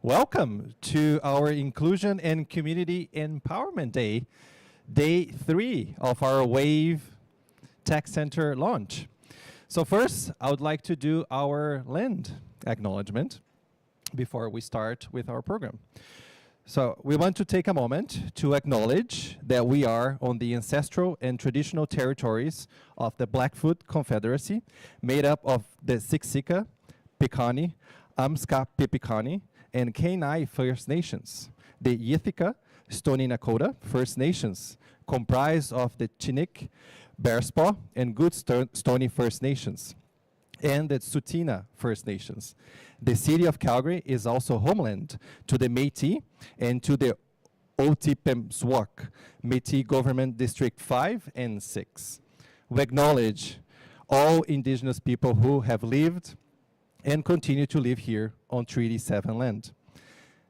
Welcome to our Inclusion and Community Empowerment Day, day 3 of our WAVE Tech Center launch. So first, I would like to do our land acknowledgement before we start with our program. So we want to take a moment to acknowledge that we are on the ancestral and traditional territories of the Blackfoot Confederacy, made up of the Siksika, Piikani, Amska-Pipikani, and Kainai First Nations. The Yithika, Stoney Nakoda First Nations, comprised of the Chinook, Bearspaw, and Good Stoney First Nations, and the Tsuut'ina First Nations. The city of Calgary is also homeland to the Métis and to the Otipemisiwak, Métis Government District 5 and 6. We acknowledge all Indigenous people who have lived and continue to live here on Treaty 7 land.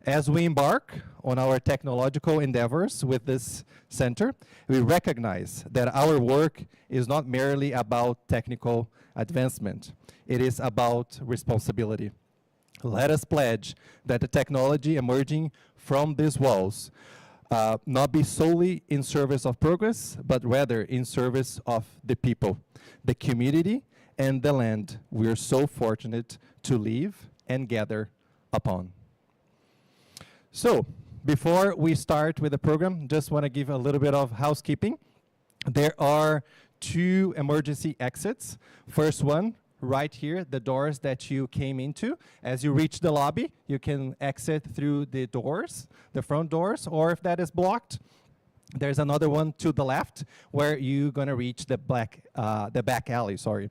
As we embark on our technological endeavors with this center, we recognize that our work is not merely about technical advancement. It is about responsibility. Let us pledge that the technology emerging from these walls not be solely in service of progress, but rather in service of the people, the community, and the land we are so fortunate to live and gather upon. So, before we start with the program, just want to give a little bit of housekeeping. There are 2 emergency exits. First one, right here, the doors that you came into. As you reach the lobby, you can exit through the doors, the front doors, or if that is blocked, there's another one to the left where you're gonna reach the back alley, sorry.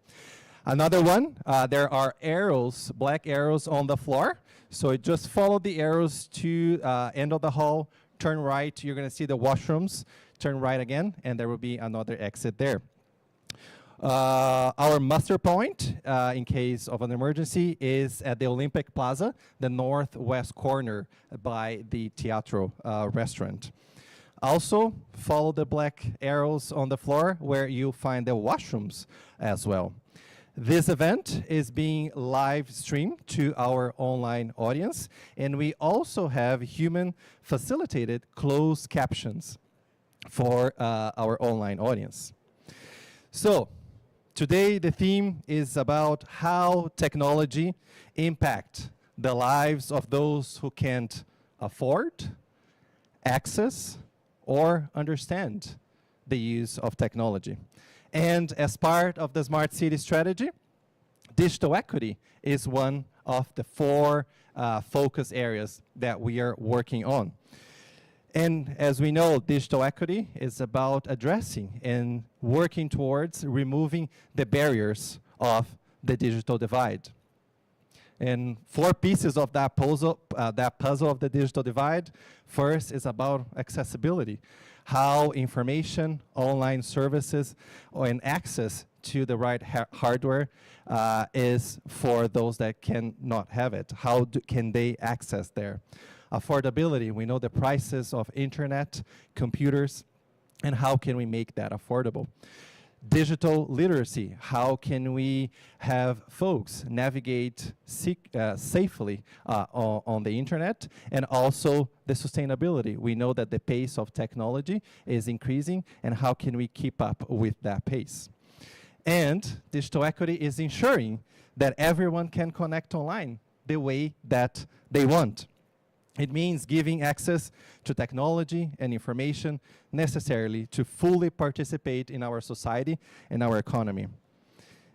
Another one, there are arrows, black arrows on the floor. So just follow the arrows to end of the hall, turn right, you're gonna see the washrooms, turn right again, and there will be another exit there. Our muster point, in case of an emergency, is at the Olympic Plaza, the northwest corner by the Teatro restaurant. Also, follow the black arrows on the floor where you'll find the washrooms as well. This event is being live streamed to our online audience, and we also have human facilitated closed captions for our online audience. So, today the theme is about how technology impacts the lives of those who can't afford, access, or understand the use of technology. And as part of the Smart City strategy, digital equity is one of the 4 focus areas that we are working on. And as we know, digital equity is about addressing and working towards removing the barriers of the digital divide. And 4 pieces of that puzzle of the digital divide. First is about accessibility, how information, online services, and access to the right hardware is for those that cannot have it. How can they access there? Affordability, we know the prices of internet, computers, and how can we make that affordable? Digital literacy, how can we have folks navigate safely on the internet, and also the sustainability. We know that the pace of technology is increasing, and how can we keep up with that pace? And digital equity is ensuring that everyone can connect online the way that they want. It means giving access to technology and information necessarily to fully participate in our society and our economy.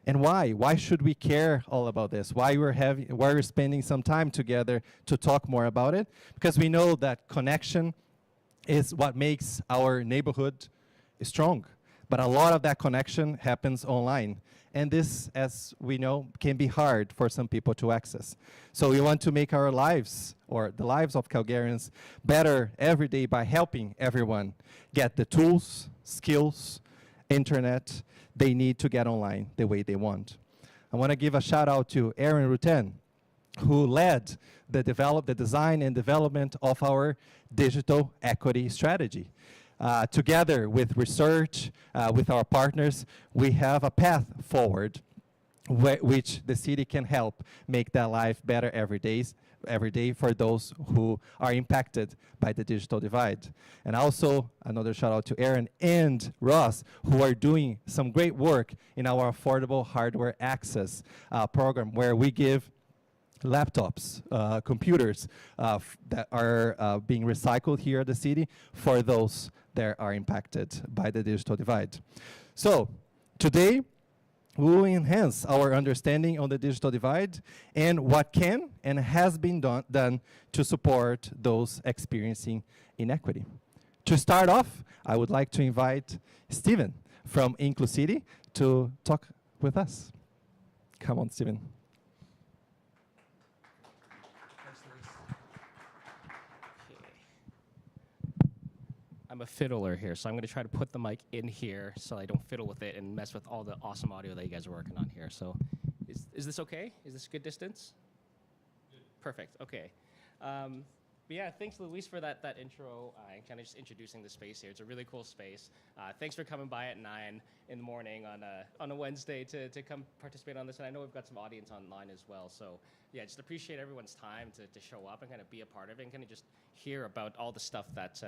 And why? Why should we care all about this? Why we're spending some time together to talk more about it? Because we know that connection is what makes our neighborhood strong. But a lot of that connection happens online. And this, as we know, can be hard for some people to access. So we want to make our lives, or the lives of Calgarians, better every day by helping everyone get the tools, skills, internet they need to get online the way they want. I want to give a shout out to Aaron Rutten, who led the design and development of our digital equity strategy. Together with research, with our partners, we have a path forward which the city can help make their life better every day for those who are impacted by the digital divide. And also another shout out to Aaron and Ross, who are doing some great work in our affordable hardware access program, where we give laptops, computers that are being recycled here at the city for those that are impacted by the digital divide. So today, we will enhance our understanding on the digital divide and what can and has been done to support those experiencing inequity. To start off, I would like to invite Steven from Inclusity to talk with us. Come on, Steven. I'm a fiddler here, so I'm going to try to put the mic in here so I don't fiddle with it and mess with all the awesome audio that you guys are working on here. So is this okay? Is this a good distance? Good. Perfect. Okay. But yeah, thanks, Luis, for that intro and kind of just introducing the space here. It's a really cool space. Thanks for coming by at 9 in the morning on a Wednesday to come participate on this. And I know we've got some audience online as well. So yeah, just appreciate everyone's time to show up and kind of be a part of it and kind of just hear about all the stuff that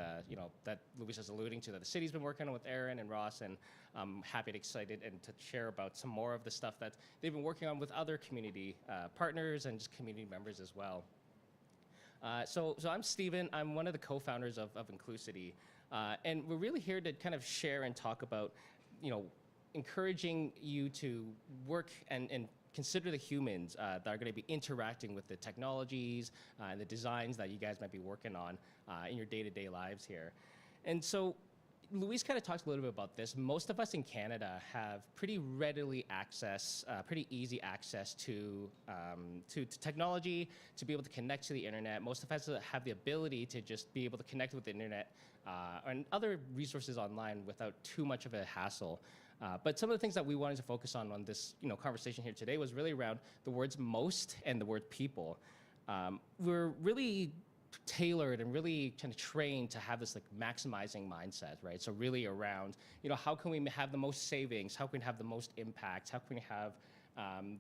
that Luis is alluding to, that the city's been working on with Aaron and Ross. And I'm happy and excited and to share about some more of the stuff that they've been working on with other community partners and just community members as well. So I'm Steven. I'm one of the co-founders of Inclusity. And we're really here to kind of share and talk about, encouraging you to work and consider the humans that are going to be interacting with the technologies and the designs that you guys might be working on in your day-to-day lives here. And so Luis kind of talked a little bit about this. Most of us in Canada have pretty easy access to technology, to be able to connect to the internet. Most of us have the ability to just be able to connect with the internet and other resources online without too much of a hassle. But some of the things that we wanted to focus on this conversation here today was really around the words most and the word people. We're really tailored and really kind of trained to have this maximizing mindset, right? So really around, how can we have the most savings? How can we have the most impact? How can we have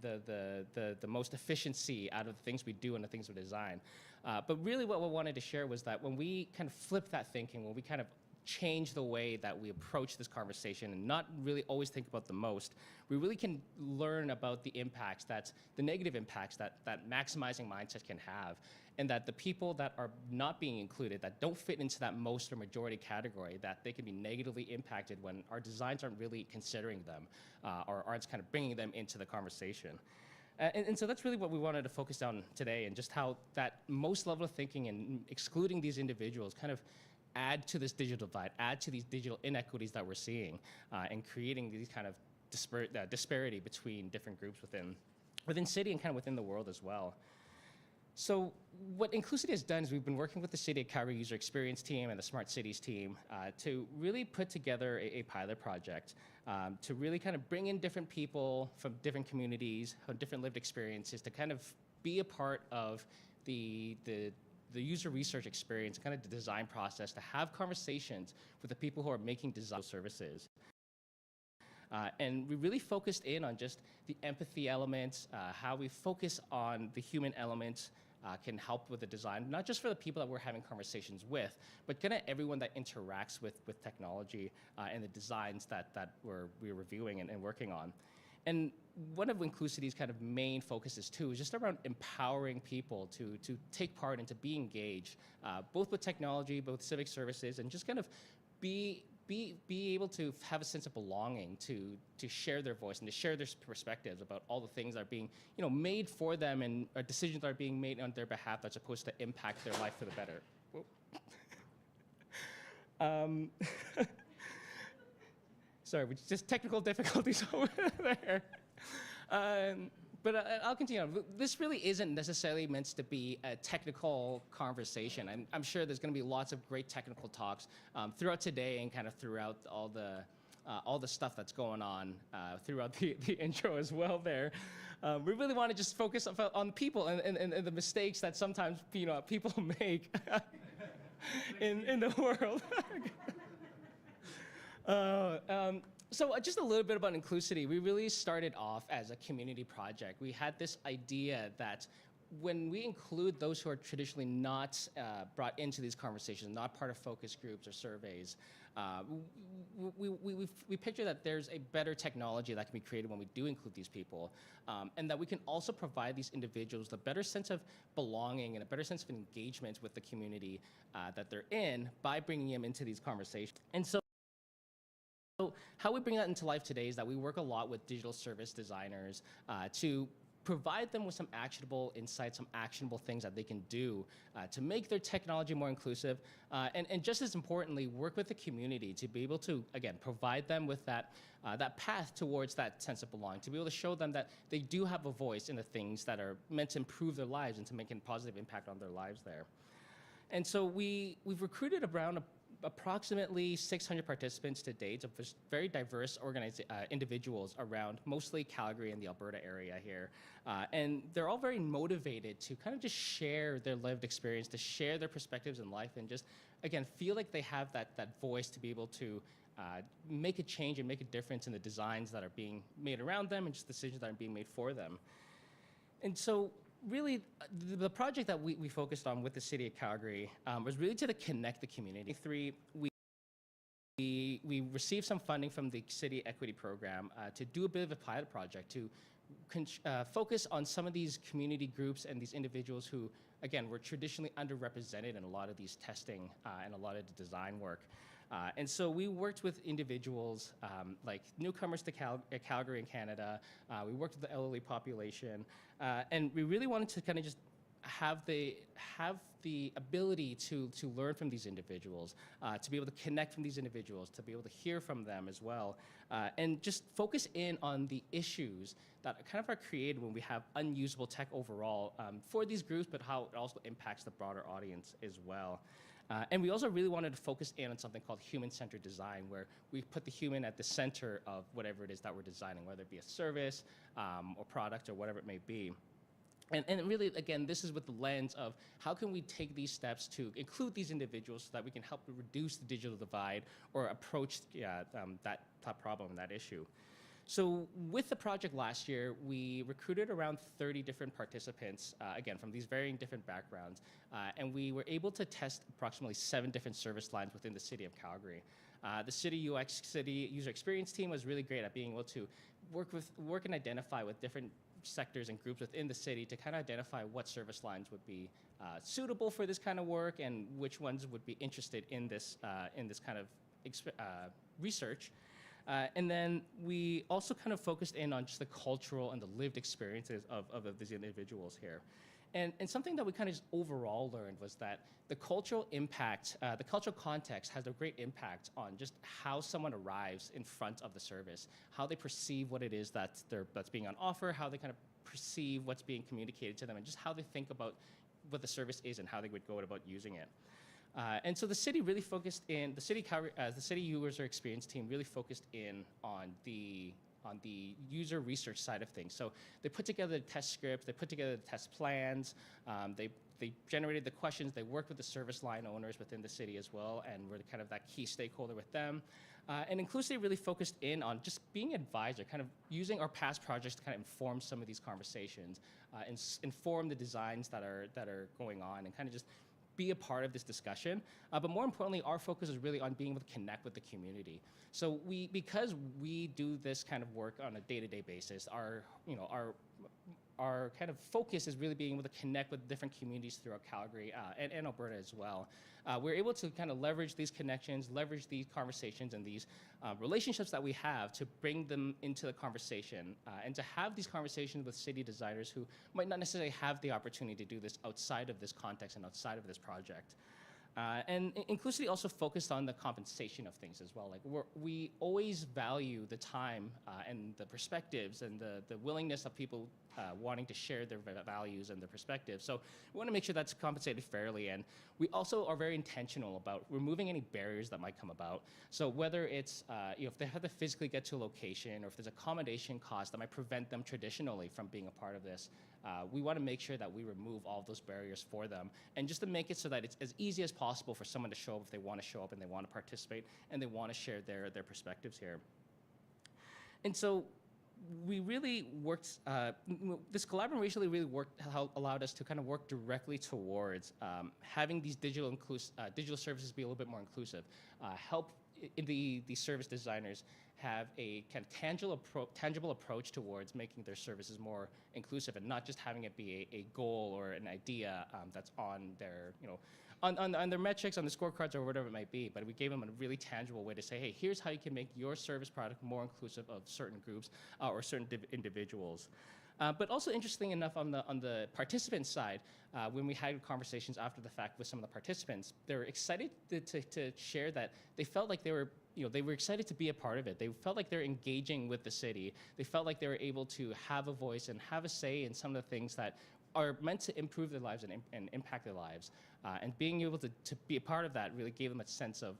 the most efficiency out of the things we do and the things we design? But really what we wanted to share was that when we kind of flip that thinking, when we kind of change the way that we approach this conversation and not really always think about the most, we really can learn about the impacts, the negative impacts that maximizing mindset can have, and that the people that are not being included, that don't fit into that most or majority category, that they can be negatively impacted when our designs aren't really considering them or aren't kind of bringing them into the conversation. And so that's really what we wanted to focus on today, and just how that most level of thinking and excluding these individuals kind of add to this digital divide, add to these digital inequities that we're seeing, and creating these kind of disparity between different groups within city and kind of within the world as well. So what Inclusity has done is we've been working with the City of Calgary User Experience team and the Smart Cities team to really put together a pilot project to really kind of bring in different people from different communities, from different lived experiences, to kind of be a part of the user research experience, kind of the design process, to have conversations with the people who are making design services. And we really focused in on just the empathy elements, how we focus on the human elements can help with the design, not just for the people that we're having conversations with, but kind of everyone that interacts with technology and the designs that we're reviewing and working on. And one of Inclusity's kind of main focuses too is just around empowering people to take part and to be engaged, both with technology, both civic services, and just kind of be able to have a sense of belonging, to share their voice and to share their perspectives about all the things that are being made for them, and decisions that are being made on their behalf that's supposed to impact their life for the better. Sorry, just technical difficulties over there. But I'll continue on. This really isn't necessarily meant to be a technical conversation. I'm sure there's going to be lots of great technical talks throughout today and kind of throughout all the stuff that's going on throughout the intro as well there. We really want to just focus on people and the mistakes that sometimes people make in the world. So just a little bit about Inclusity. We really started off as a community project. We had this idea that when we include those who are traditionally not brought into these conversations, not part of focus groups or surveys, we picture that there's a better technology that can be created when we do include these people, and that we can also provide these individuals a better sense of belonging and a better sense of engagement with the community that they're in by bringing them into these conversations. And so how we bring that into life today is that we work a lot with digital service designers to provide them with some actionable insights, some actionable things that they can do to make their technology more inclusive, and just as importantly, work with the community to be able to, again, provide them with that path towards that sense of belonging, to be able to show them that they do have a voice in the things that are meant to improve their lives and to make a positive impact on their lives there. And so we've recruited around approximately 600 participants to date of very diverse individuals around mostly Calgary and the Alberta area here. And they're all very motivated to kind of just share their lived experience, to share their perspectives in life, and just, again, feel like they have that voice to be able to make a change and make a difference in the designs that are being made around them and just decisions that are being made for them. And so really, the project that we focused on with the City of Calgary was really to connect the community. We received some funding from the City Equity Program to do a bit of a pilot project to focus on some of these community groups and these individuals who, again, were traditionally underrepresented in a lot of these testing and a lot of the design work. And so we worked with individuals like newcomers to Calgary in Canada. We worked with the elderly population, and we really wanted to kind of just have the ability to learn from these individuals, to be able to connect from these individuals, to be able to hear from them as well, and just focus in on the issues that kind of are created when we have unusable tech overall for these groups, but how it also impacts the broader audience as well. And we also really wanted to focus in on something called human-centered design, where we put the human at the center of whatever it is that we're designing, whether it be a service or product or whatever it may be. And really, again, this is with the lens of how can we take these steps to include these individuals so that we can help reduce the digital divide or approach that problem, that issue. So with the project last year, we recruited around 30 different participants, again, from these varying different backgrounds, and we were able to test approximately 7 different service lines within the City of Calgary. The City UX, City User Experience team was really great at being able to work and identify with different sectors and groups within the city to kind of identify what service lines would be suitable for this kind of work and which ones would be interested in this kind of research. And then we also kind of focused in on just the cultural and the lived experiences of these individuals here. And something that we kind of just overall learned was that the cultural impact, the cultural context has a great impact on just how someone arrives in front of the service, how they perceive what it is that's being on offer, how they kind of perceive what's being communicated to them, and just how they think about what the service is and how they would go about using it. And so the city really focused in, the city user experience team really focused in on the user research side of things. So they put together the test scripts, they put together the test plans, they generated the questions, they worked with the service line owners within the city as well, and were kind of that key stakeholder with them. And Inclusity really focused in on just being an advisor, kind of using our past projects to kind of inform some of these conversations, and inform the designs that are going on, and kind of just be a part of this discussion. But more importantly, our focus is really on being able to connect with the community. So because we do this kind of work on a day-to-day basis, our kind of focus is really being able to connect with different communities throughout Calgary and Alberta as well. We're able to kind of leverage these connections, leverage these conversations and these relationships that we have to bring them into the conversation and to have these conversations with city designers who might not necessarily have the opportunity to do this outside of this context and outside of this project. And Inclusivity also focused on the compensation of things as well. Like we always value the time and the perspectives and the willingness of people wanting to share their values and their perspectives. So we want to make sure that's compensated fairly. And we also are very intentional about removing any barriers that might come about. So whether it's if they have to physically get to a location, or if there's accommodation costs that might prevent them traditionally from being a part of this, we want to make sure that we remove all of those barriers for them, and just to make it so that it's as easy as possible for someone to show up if they want to show up and they want to participate and they want to share their perspectives here. And so we really worked, this collaboration really worked, how allowed us to kind of work directly towards having these digital services be a little bit more inclusive, help the service designers have a kind of tangible approach towards making their services more inclusive and not just having it be a goal or an idea that's on their, on their metrics, on the scorecards, or whatever it might be. But we gave them a really tangible way to say, hey, here's how you can make your service product more inclusive of certain groups or certain individuals. But also interesting enough on the participant side, when we had conversations after the fact with some of the participants, they were excited to share that they felt like they were excited to be a part of it. They felt like they're engaging with the city. They felt like they were able to have a voice and have a say in some of the things that are meant to improve their lives and impact their lives. And being able to be a part of that really gave them a sense of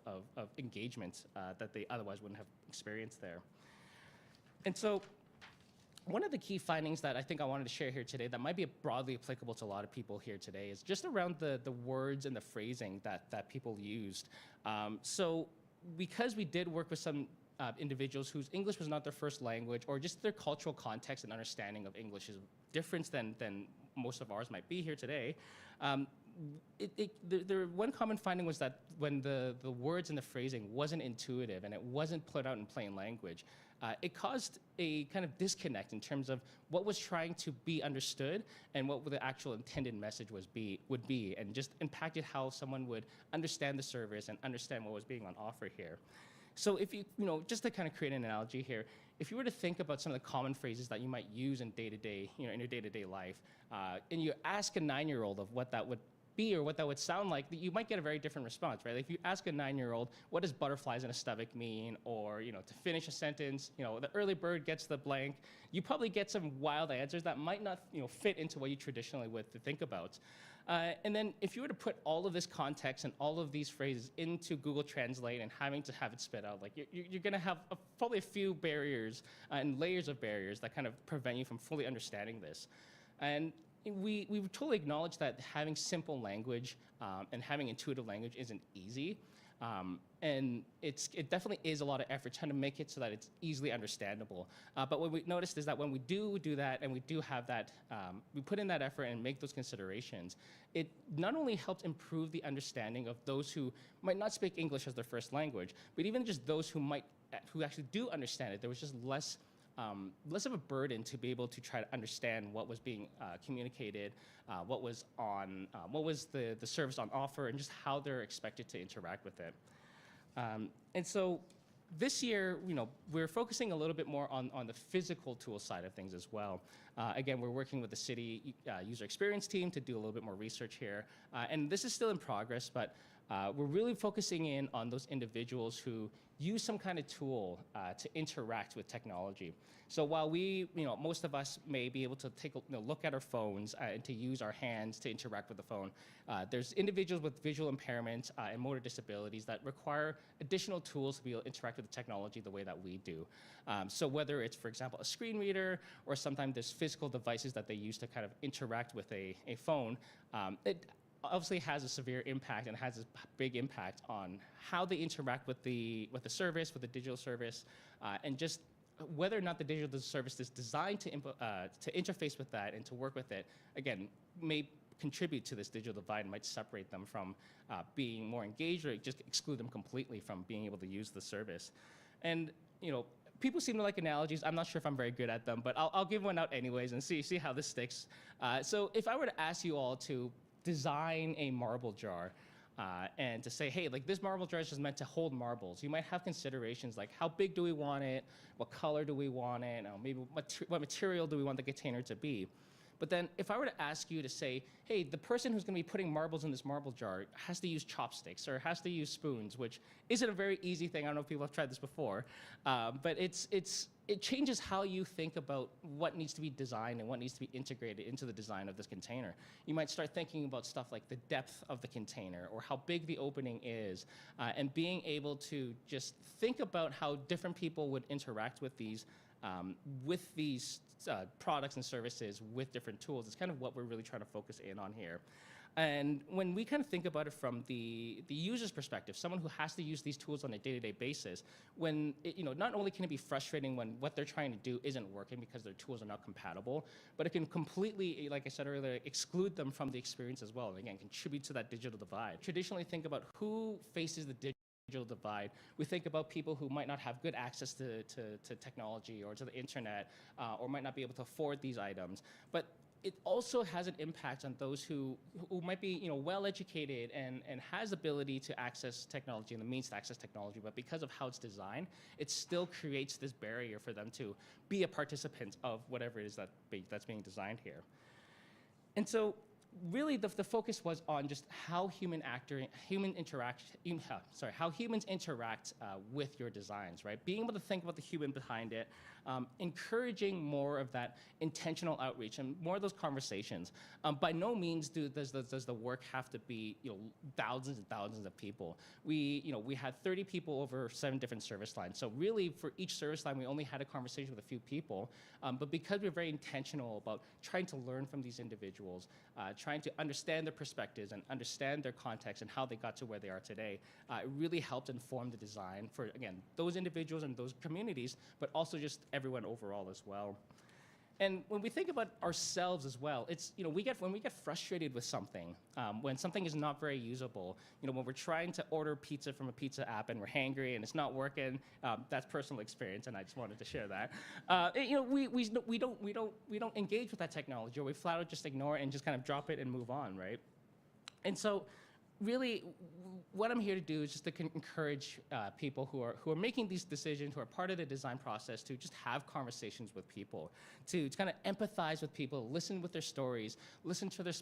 engagement that they otherwise wouldn't have experienced there. And so one of the key findings that I think I wanted to share here today that might be broadly applicable to a lot of people here today is just around the words and the phrasing that people used. So because we did work with some individuals whose English was not their first language, or just their cultural context and understanding of English is different than most of ours might be here today, one common finding was that when the words and the phrasing wasn't intuitive and it wasn't put out in plain language, it caused a kind of disconnect in terms of what was trying to be understood and what the actual intended message would be, and just impacted how someone would understand the service and understand what was being on offer here. So if just to kind of create an analogy here, if you were to think about some of the common phrases that you might use in day-to-day, in your day-to-day life, and you ask a 9-year-old of what that would be or what that would sound like, you might get a very different response, right? Like if you ask a 9-year-old, what does butterflies in a stomach mean? Or, to finish a sentence, the early bird gets the blank, you probably get some wild answers that might not, fit into what you traditionally would think about. And then if you were to put all of this context and all of these phrases into Google Translate and having to have it spit out, like you're gonna have probably a few barriers and layers of barriers that kind of prevent you from fully understanding this. And we totally acknowledge that having simple language and having intuitive language isn't easy. And it definitely is a lot of effort trying to make it so that it's easily understandable. But what we noticed is that when we do that and we do have that, we put in that effort and make those considerations, it not only helps improve the understanding of those who might not speak English as their first language, but even just those who actually do understand it. There was just less of a burden to be able to try to understand what was being communicated, what was the service on offer, and just how they're expected to interact with it. And so this year, we're focusing a little bit more on the physical tool side of things as well. Again, we're working with the city user experience team to do a little bit more research here. And this is still in progress, but we're really focusing in on those individuals who use some kind of tool to interact with technology. So while most of us may be able to take a look at our phones and to use our hands to interact with the phone, there's individuals with visual impairments and motor disabilities that require additional tools to be able to interact with the technology the way that we do. So whether it's, for example, a screen reader, or sometimes there's physical devices that they use to kind of interact with a phone, it obviously has a severe impact and has a big impact on how they interact with the service, with the digital service, and just whether or not the digital service is designed to interface with that and to work with it, again, may contribute to this digital divide and might separate them from being more engaged, or just exclude them completely from being able to use the service. And people seem to like analogies. I'm not sure if I'm very good at them, but I'll give one out anyways and see how this sticks. So if I were to ask you all to design a marble jar, and to say, hey, like this marble jar is just meant to hold marbles. You might have considerations like how big do we want it, what color do we want it, maybe what material do we want the container to be. But then if I were to ask you to say, hey, the person who's gonna be putting marbles in this marble jar has to use chopsticks or has to use spoons, which isn't a very easy thing. I don't know if people have tried this before, but it changes how you think about what needs to be designed and what needs to be integrated into the design of this container. You might start thinking about stuff like the depth of the container or how big the opening is, and being able to just think about how different people would interact with these products and services with different tools. It's kind of what we're really trying to focus in on here. And when we kind of think about it from the user's perspective, someone who has to use these tools on a day-to-day basis, when not only can it be frustrating when what they're trying to do isn't working because their tools are not compatible, but it can completely, like I said earlier, exclude them from the experience as well, and again, contribute to that digital divide. Traditionally, think about who faces the digital divide. We think about people who might not have good access to technology or to the internet, or might not be able to afford these items. But it also has an impact on those who might be well educated and has ability to access technology and the means to access technology, but because of how it's designed, it still creates this barrier for them to be a participant of whatever it is that's being designed here. And so really the focus was on just how how humans interact with your designs, right? Being able to think about the human behind it, encouraging more of that intentional outreach and more of those conversations. By no means does the work have to be thousands and thousands of people. We had 30 people over 7 different service lines. So really for each service line we only had a conversation with a few people, but because we're very intentional about trying to learn from these individuals, trying to understand their perspectives and understand their context and how they got to where they are today, it really helped inform the design for, again, those individuals and those communities, but also just everyone overall as well. And when we think about ourselves as well, it's, when we get frustrated with something, when something is not very usable, when we're trying to order pizza from a pizza app and we're hangry and it's not working, that's personal experience, and I just wanted to share that. We don't engage with that technology, or we flat out just ignore it and just kind of drop it and move on, right? And so really, what I'm here to do is just to encourage people who are making these decisions, who are part of the design process, to just have conversations with people, to kind of empathize with people, listen with their stories, listen to their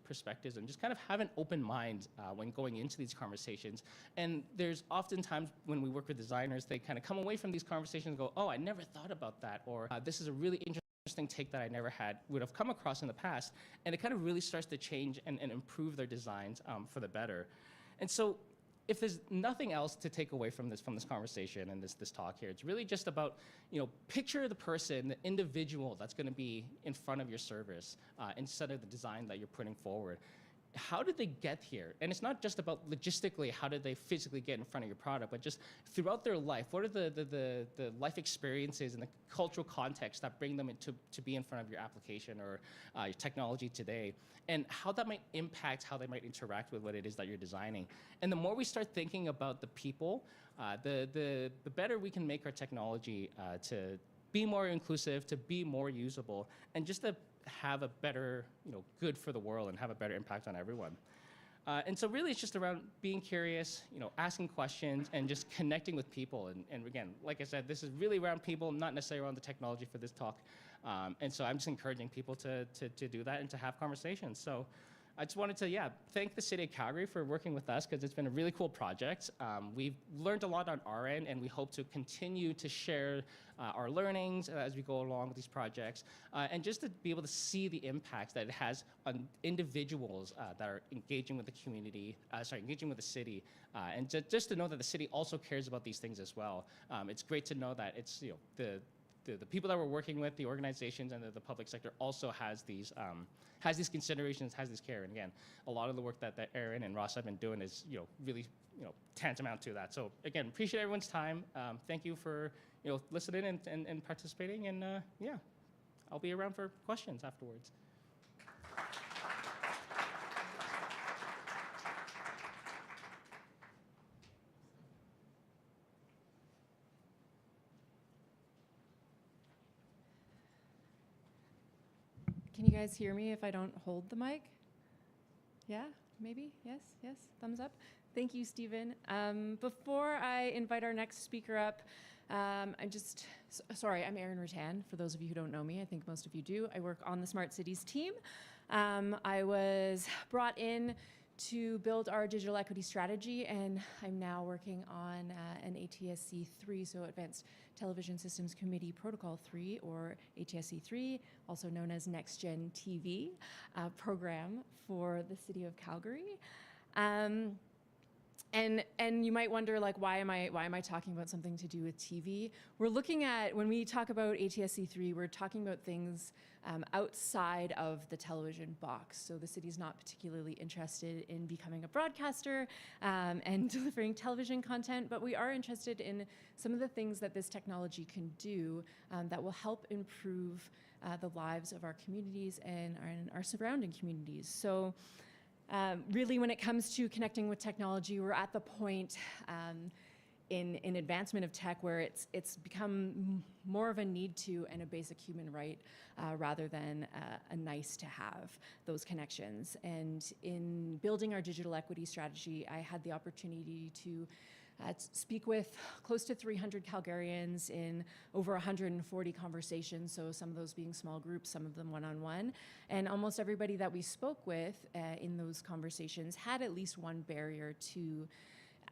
perspectives, and just kind of have an open mind when going into these conversations. And there's oftentimes when we work with designers, they kind of come away from these conversations and go, oh, I never thought about that, or this is a really interesting take that I never would have come across in the past, and it kind of really starts to change and improve their designs for the better. And so if there's nothing else to take away from this conversation and this talk here, it's really just about, picture the person, the individual that's going to be in front of your service instead of the design that you're putting forward. How did they get here? And it's not just about logistically, how did they physically get in front of your product, but just throughout their life, what are the life experiences and the cultural context that bring them to be in front of your application or your technology today, and how that might impact how they might interact with what it is that you're designing. And the more we start thinking about the people, the better we can make our technology to be more inclusive, to be more usable, and just to have a better, good for the world and have a better impact on everyone. And so really it's just around being curious, asking questions and just connecting with people. And again, like I said, this is really around people, not necessarily around the technology for this talk. And so I'm just encouraging people to do that and to have conversations. So I just wanted to, thank the City of Calgary for working with us, because it's been a really cool project. We've learned a lot on our end, and we hope to continue to share our learnings as we go along with these projects, and just to be able to see the impacts that it has on individuals that are engaging with the community, engaging with the city, and just to know that the city also cares about these things as well. It's great to know that it's, the people that we're working with, the organizations and the public sector also has these considerations, has this care. And again, a lot of the work that Aaron and Ross have been doing is really tantamount to that. So again, appreciate everyone's time. Thank you for listening and participating. And I'll be around for questions afterwards. Can you guys hear me if I don't hold the mic? Yeah, maybe? Yes, thumbs up. Thank you, Stephen. Before I invite our next speaker up, I'm Erin Rattan, for those of you who don't know me. I think most of you do. I work on the Smart Cities team. I was brought in to build our digital equity strategy, and I'm now working on an ATSC 3, so Advanced Television Systems Committee Protocol 3, or ATSC 3, also known as Next Gen TV program for the City of Calgary. And you might wonder, like, why am I talking about something to do with TV? We're looking at, when we talk about ATSC 3, we're talking about things outside of the television box. So the city's not particularly interested in becoming a broadcaster and delivering television content, but we are interested in some of the things that this technology can do that will help improve the lives of our communities and our surrounding communities. So. Really, when it comes to connecting with technology, we're at the point in advancement of tech where it's become more of a need to and a basic human right rather than a nice to have, those connections. And in building our digital equity strategy, I had the opportunity to speak with close to 300 Calgarians in over 140 conversations, so some of those being small groups, some of them one-on-one. And almost everybody that we spoke with in those conversations had at least one barrier to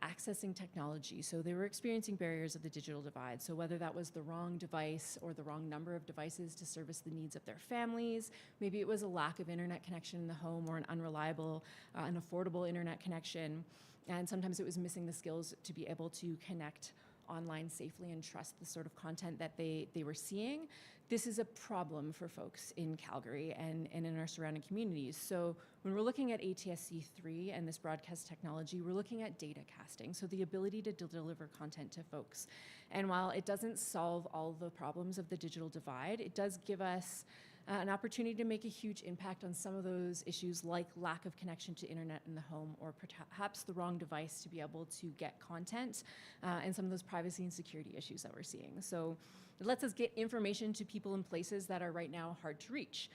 accessing technology. So they were experiencing barriers of the digital divide. So whether that was the wrong device or the wrong number of devices to service the needs of their families, maybe it was a lack of internet connection in the home or an unreliable, unaffordable internet connection. And sometimes it was missing the skills to be able to connect online safely and trust the sort of content that they were seeing. This is a problem for folks in Calgary and in our surrounding communities. So when we're looking at ATSC 3 and this broadcast technology, we're looking at data casting, so the ability to deliver content to folks. And while it doesn't solve all the problems of the digital divide, it does give us an opportunity to make a huge impact on some of those issues like lack of connection to internet in the home or perhaps the wrong device to be able to get content and some of those privacy and security issues that we're seeing. So it lets us get information to people in places that are right now hard to reach.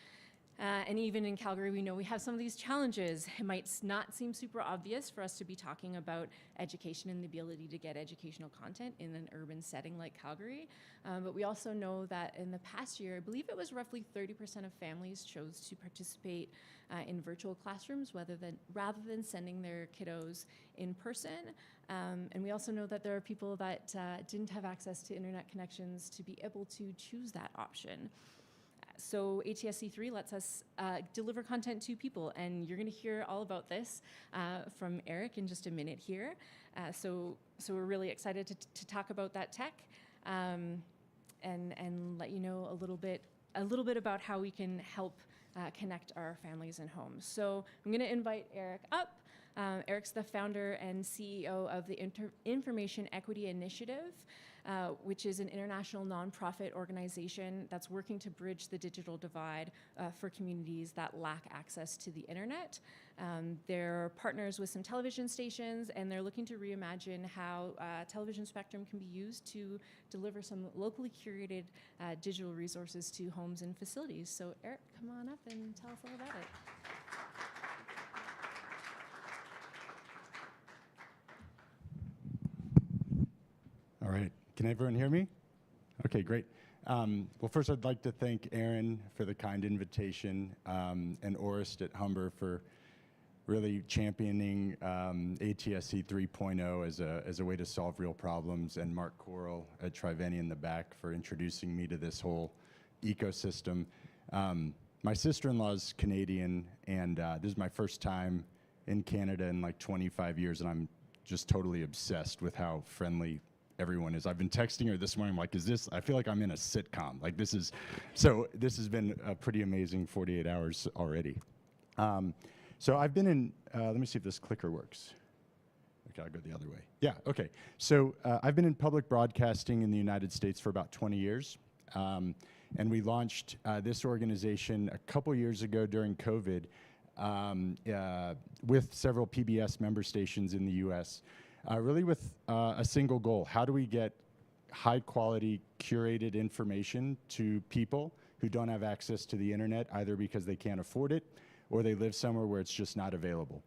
And even in Calgary, we know we have some of these challenges. It might not seem super obvious for us to be talking about education and the ability to get educational content in an urban setting like Calgary. But we also know that in the past year, I believe it was roughly 30% of families chose to participate in virtual classrooms rather than sending their kiddos in person. And we also know that there are people that didn't have access to internet connections to be able to choose that option. So ATSC 3 lets us deliver content to people, and you're going to hear all about this from Eric in just a minute here. So we're really excited to talk about that tech and let you know a little bit about how we can help connect our families and homes. So I'm going to invite Eric up. Eric's the founder and CEO of the Information Equity Initiative, which is an international nonprofit organization that's working to bridge the digital divide for communities that lack access to the internet. They're partners with some television stations, and they're looking to reimagine how television spectrum can be used to deliver some locally curated digital resources to homes and facilities. So Eric, come on up and tell us all about it. All right. Can everyone hear me? Okay, great. Well, first I'd like to thank Aaron for the kind invitation and Orist at Humber for really championing ATSC 3.0 as a way to solve real problems, and Mark Coral at Triveni in the back for introducing me to this whole ecosystem. My sister-in-law's Canadian, and this is my first time in Canada in like 25 years, and I'm just totally obsessed with how friendly everyone is. I've been texting her this morning, I'm like, I feel like I'm in a sitcom. Like this has been a pretty amazing 48 hours already. So I've been in, let me see if this clicker works. Okay, I'll go the other way. Yeah, okay. So I've been in public broadcasting in the United States for about 20 years. And we launched this organization a couple years ago during COVID with several PBS member stations in the US. Really with a single goal: how do we get high quality curated information to people who don't have access to the internet, either because they can't afford it or they live somewhere where it's just not available.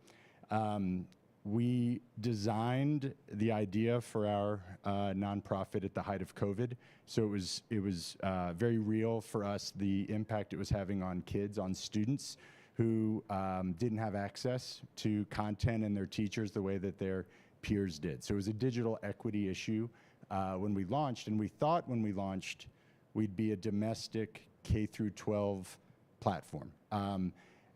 We designed the idea for our nonprofit at the height of COVID, so it was very real for us, the impact it was having on kids, on students who didn't have access to content and their teachers the way that their peers did. So it was a digital equity issue when we launched, and we thought when we launched we'd be a domestic K through 12 platform.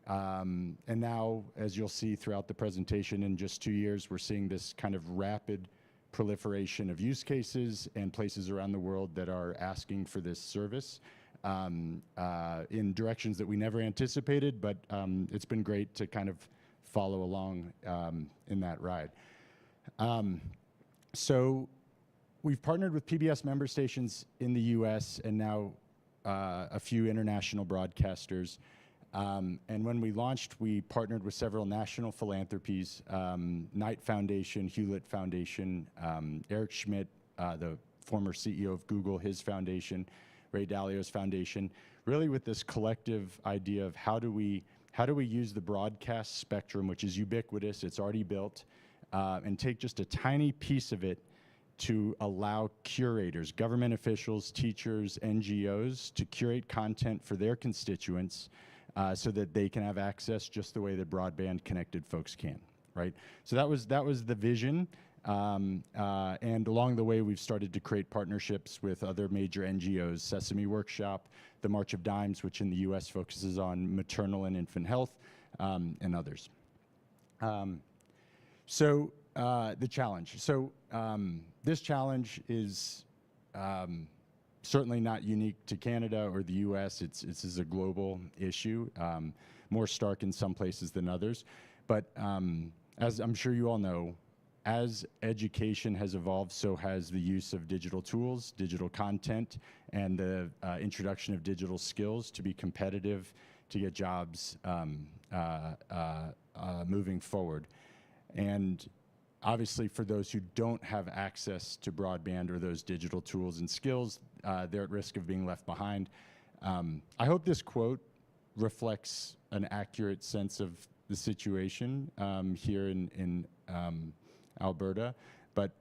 And now, as you'll see throughout the presentation, in just 2 years, we're seeing this kind of rapid proliferation of use cases and places around the world that are asking for this service in directions that we never anticipated, but it's been great to kind of follow along in that ride. So we've partnered with PBS member stations in the US and now a few international broadcasters. And when we launched, we partnered with several national philanthropies, Knight Foundation, Hewlett Foundation, Eric Schmidt, the former CEO of Google, his foundation, Ray Dalio's foundation, really with this collective idea of how do we use the broadcast spectrum, which is ubiquitous, it's already built, and take just a tiny piece of it to allow curators, government officials, teachers, NGOs to curate content for their constituents so that they can have access just the way that broadband connected folks can, right? So that was the vision. And along the way, we've started to create partnerships with other major NGOs, Sesame Workshop, the March of Dimes, which in the US focuses on maternal and infant health, and others. So the challenge. So this challenge is certainly not unique to Canada or the US. This is a global issue, more stark in some places than others. But as I'm sure you all know, as education has evolved, so has the use of digital tools, digital content, and the introduction of digital skills to be competitive, to get jobs moving forward. And obviously, for those who don't have access to broadband or those digital tools and skills, they're at risk of being left behind. I hope this quote reflects an accurate sense of the situation here in Alberta, but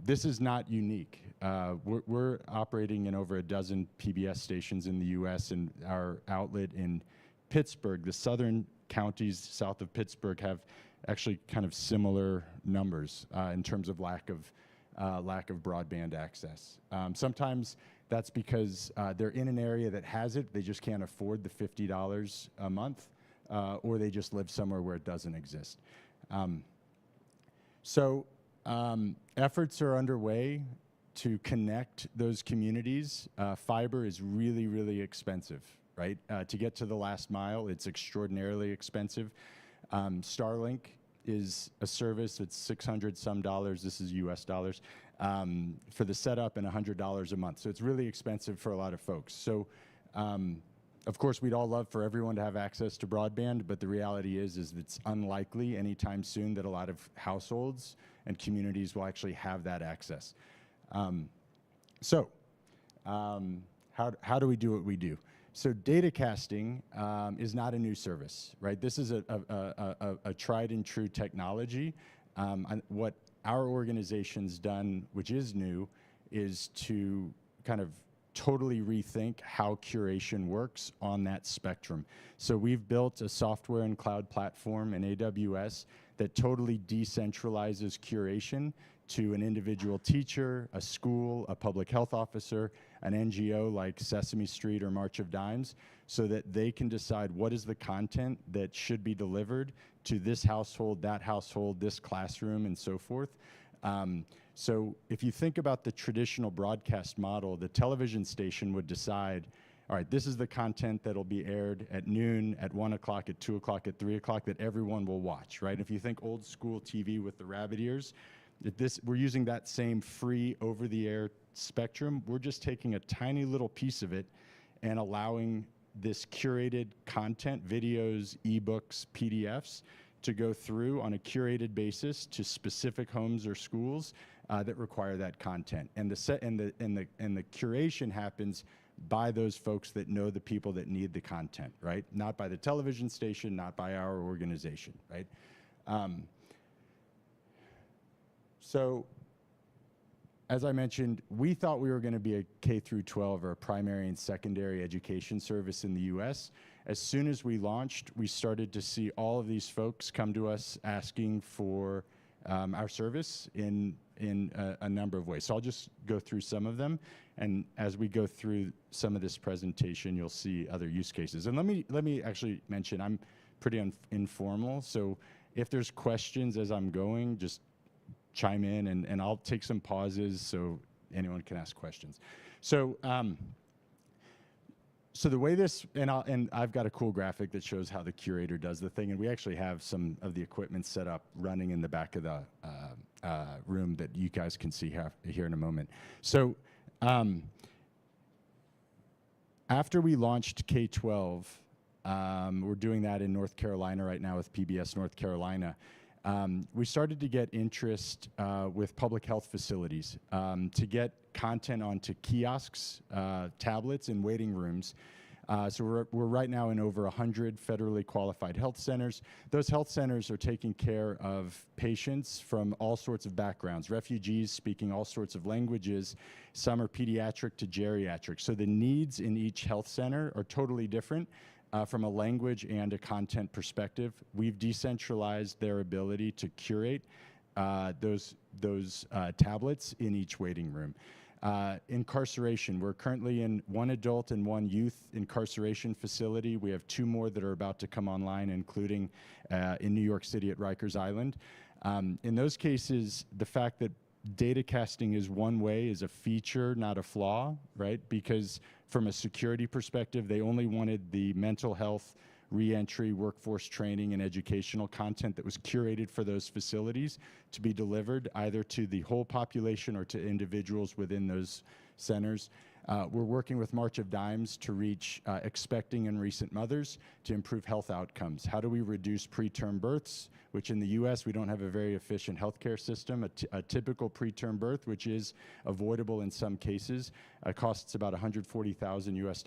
this is not unique. We're operating in over a dozen PBS stations in the US, and our outlet in Pittsburgh, the southern counties south of Pittsburgh, have actually kind of similar numbers in terms of lack of broadband access. Sometimes that's because they're in an area that has it, they just can't afford the $50 a month, or they just live somewhere where it doesn't exist. So efforts are underway to connect those communities. Fiber is really, really expensive, right? To get to the last mile, it's extraordinarily expensive. Starlink is a service that's $600 some dollars, this is US dollars, for the setup, and $100 a month. So it's really expensive for a lot of folks. So of course, we'd all love for everyone to have access to broadband, but the reality is it's unlikely anytime soon that a lot of households and communities will actually have that access. So how do we do what we do? So data casting is not a new service, right? This is a tried and true technology. What our organization's done, which is new, is to kind of totally rethink how curation works on that spectrum. So we've built a software and cloud platform in AWS that totally decentralizes curation to an individual teacher, a school, a public health officer, an NGO like Sesame Street or March of Dimes, so that they can decide what is the content that should be delivered to this household, this classroom, and so forth. So if you think about the traditional broadcast model, the television station would decide, all right, this is the content that'll be aired at noon, at 1 o'clock, at 2 o'clock, at 3 o'clock that everyone will watch, right? If you think old school TV with the rabbit ears, we're using that same free over-the-air spectrum. We're just taking a tiny little piece of it and allowing this curated content, videos, ebooks, PDFs, to go through on a curated basis to specific homes or schools that require that content. And the curation happens by those folks that know the people that need the content, right? Not by the television station, not by our organization, right? So, as I mentioned, we thought we were going to be a K through 12 or a primary and secondary education service in the US. As soon as we launched, we started to see all of these folks come to us asking for our service in a number of ways. So I'll just go through some of them, and as we go through some of this presentation, you'll see other use cases. And let me actually mention, I'm pretty informal. So if there's questions as I'm going, just chime in, and I'll take some pauses so anyone can ask questions. So so the way this, and I've got a cool graphic that shows how the curator does the thing, and we actually have some of the equipment set up running in the back of the room that you guys can see here in a moment. So after we launched K-12, we're doing that in North Carolina right now with PBS North Carolina. We started to get interest with public health facilities to get content onto kiosks, tablets, and waiting rooms. So we're right now in over 100 federally qualified health centers. Those health centers are taking care of patients from all sorts of backgrounds, refugees speaking all sorts of languages. Some are pediatric to geriatric. So the needs in each health center are totally different. From a language and a content perspective, we've decentralized their ability to curate those tablets in each waiting room. Incarceration, we're currently in 1 adult and 1 youth incarceration facility. We have 2 more that are about to come online, including in New York City at Rikers Island. In those cases, the fact that data casting is one way is a feature, not a flaw, right? Because from a security perspective, they only wanted the mental health, reentry, workforce training, and educational content that was curated for those facilities to be delivered either to the whole population or to individuals within those centers. We're working with March of Dimes to reach expecting and recent mothers to improve health outcomes. How do we reduce preterm births, which in the US, we don't have a very efficient healthcare system. A typical preterm birth, which is avoidable in some cases, costs about $140,000 US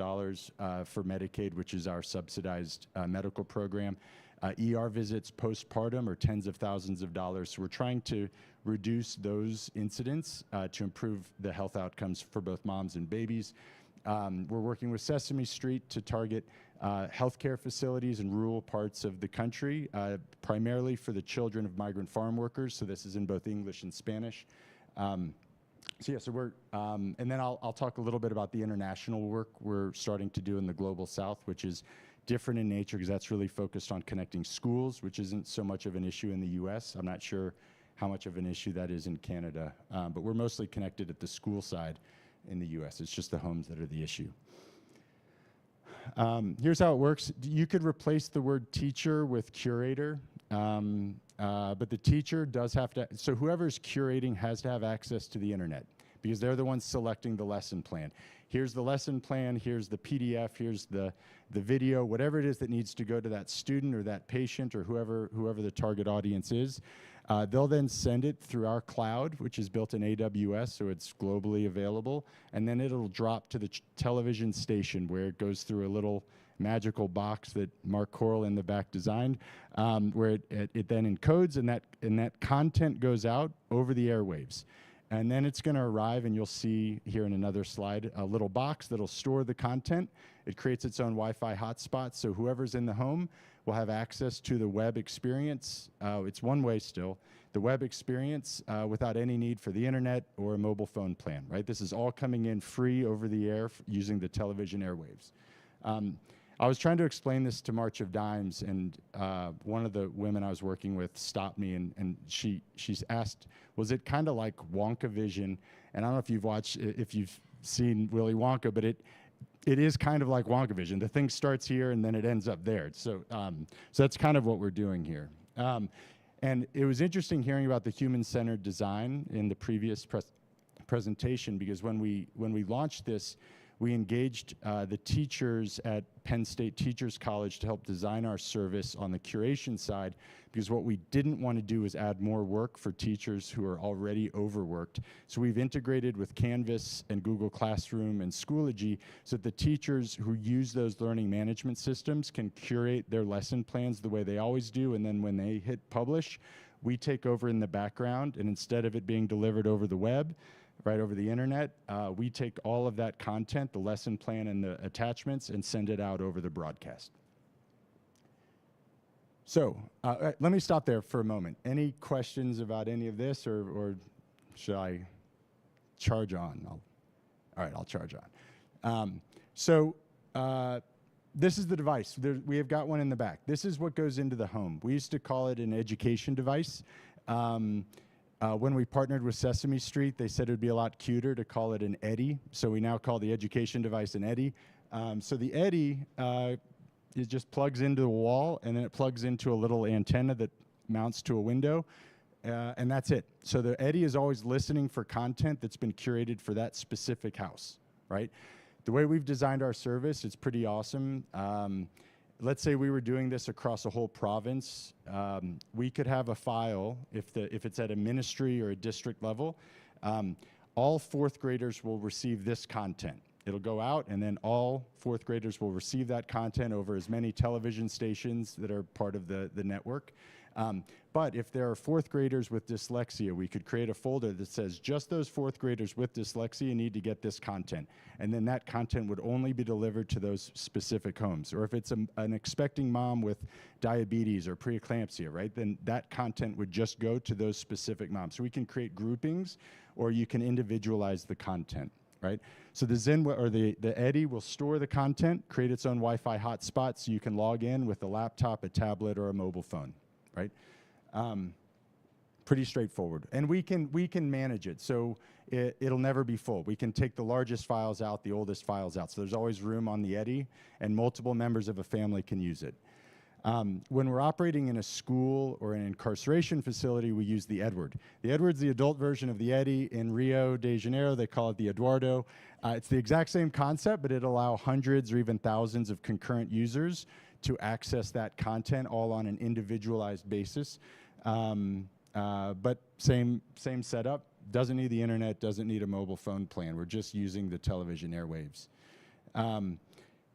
for Medicaid, which is our subsidized medical program. ER visits postpartum are tens of thousands of dollars. So we're trying to reduce those incidents to improve the health outcomes for both moms and babies. We're working with Sesame Street to target healthcare facilities in rural parts of the country, primarily for the children of migrant farm workers. So this is in both English and Spanish. So yeah, so we're, and then I'll talk a little bit about the international work we're starting to do in the Global South, which is different in nature because that's really focused on connecting schools, which isn't so much of an issue in the US. I'm not sure how much of an issue that is in Canada, but we're mostly connected at the school side in the US. It's just the homes that are the issue. Here's how it works. You could replace the word teacher with curator, but the teacher does have to, so whoever's curating has to have access to the internet because they're the ones selecting the lesson plan. Here's the lesson plan, here's the PDF, here's the video, whatever it is that needs to go to that student or that patient or whoever the target audience is. They'll then send it through our cloud, which is built in AWS, so it's globally available, and then it'll drop to the television station where it goes through a little magical box that Mark Corll in the back designed, where it then encodes, and that content goes out over the airwaves. And then it's going to arrive, and you'll see here in another slide, a little box that'll store the content. It creates its own Wi-Fi hotspot, so whoever's in the home will have access to the web experience. It's one way still. The web experience without any need for the internet or a mobile phone plan, right? This is all coming in free over the air using the television airwaves. I was trying to explain this to March of Dimes, and one of the women I was working with stopped me, and she's asked, was it kind of like Wonka Vision? And I don't know if you've seen Willy Wonka, but it is kind of like Wonka Vision. The thing starts here and then it ends up there. So that's kind of what we're doing here. And it was interesting hearing about the human-centered design in the previous presentation, because when we launched this, we engaged the teachers at Penn State Teachers College to help design our service on the curation side, because what we didn't want to do is add more work for teachers who are already overworked. So we've integrated with Canvas and Google Classroom and Schoology so that the teachers who use those learning management systems can curate their lesson plans the way they always do, and then when they hit publish, we take over in the background, and instead of it being delivered over the web, right over the internet, we take all of that content, the lesson plan and the attachments, and send it out over the broadcast. So let me stop there for a moment. Any questions about any of this, or should I charge on? All right, I'll charge on. So this is the device. We have got one in the back. This is what goes into the home. We used to call it an education device. When we partnered with Sesame Street, they said it would be a lot cuter to call it an Eddy. So we now call the education device an Eddy. So the Eddy, it just plugs into the wall, and then it plugs into a little antenna that mounts to a window. And that's it. So the Eddy is always listening for content that's been curated for that specific house, right? The way we've designed our service, it's pretty awesome. Let's say we were doing this across a whole province. We could have a file, if it's at a ministry or a district level, all fourth graders will receive this content. It'll go out, and then all fourth graders will receive that content over as many television stations that are part of the network. But if there are fourth graders with dyslexia, we could create a folder that says just those fourth graders with dyslexia need to get this content. And then that content would only be delivered to those specific homes. Or if it's an expecting mom with diabetes or preeclampsia, right, then that content would just go to those specific moms. So we can create groupings, or you can individualize the content, right? So the Eddy will store the content, create its own Wi-Fi hotspot, so you can log in with a laptop, a tablet, or a mobile phone. Right? Pretty straightforward. And we can manage it, so it'll never be full. We can take the largest files out, the oldest files out. So there's always room on the Eddy, and multiple members of a family can use it. When we're operating in a school or an incarceration facility, we use the Edward. The Edward's the adult version of the Eddy. In Rio de Janeiro, they call it the Eduardo. It's the exact same concept, but it'll allow hundreds or even thousands of concurrent users to access that content all on an individualized basis. But same setup, doesn't need the internet, doesn't need a mobile phone plan. We're just using the television airwaves.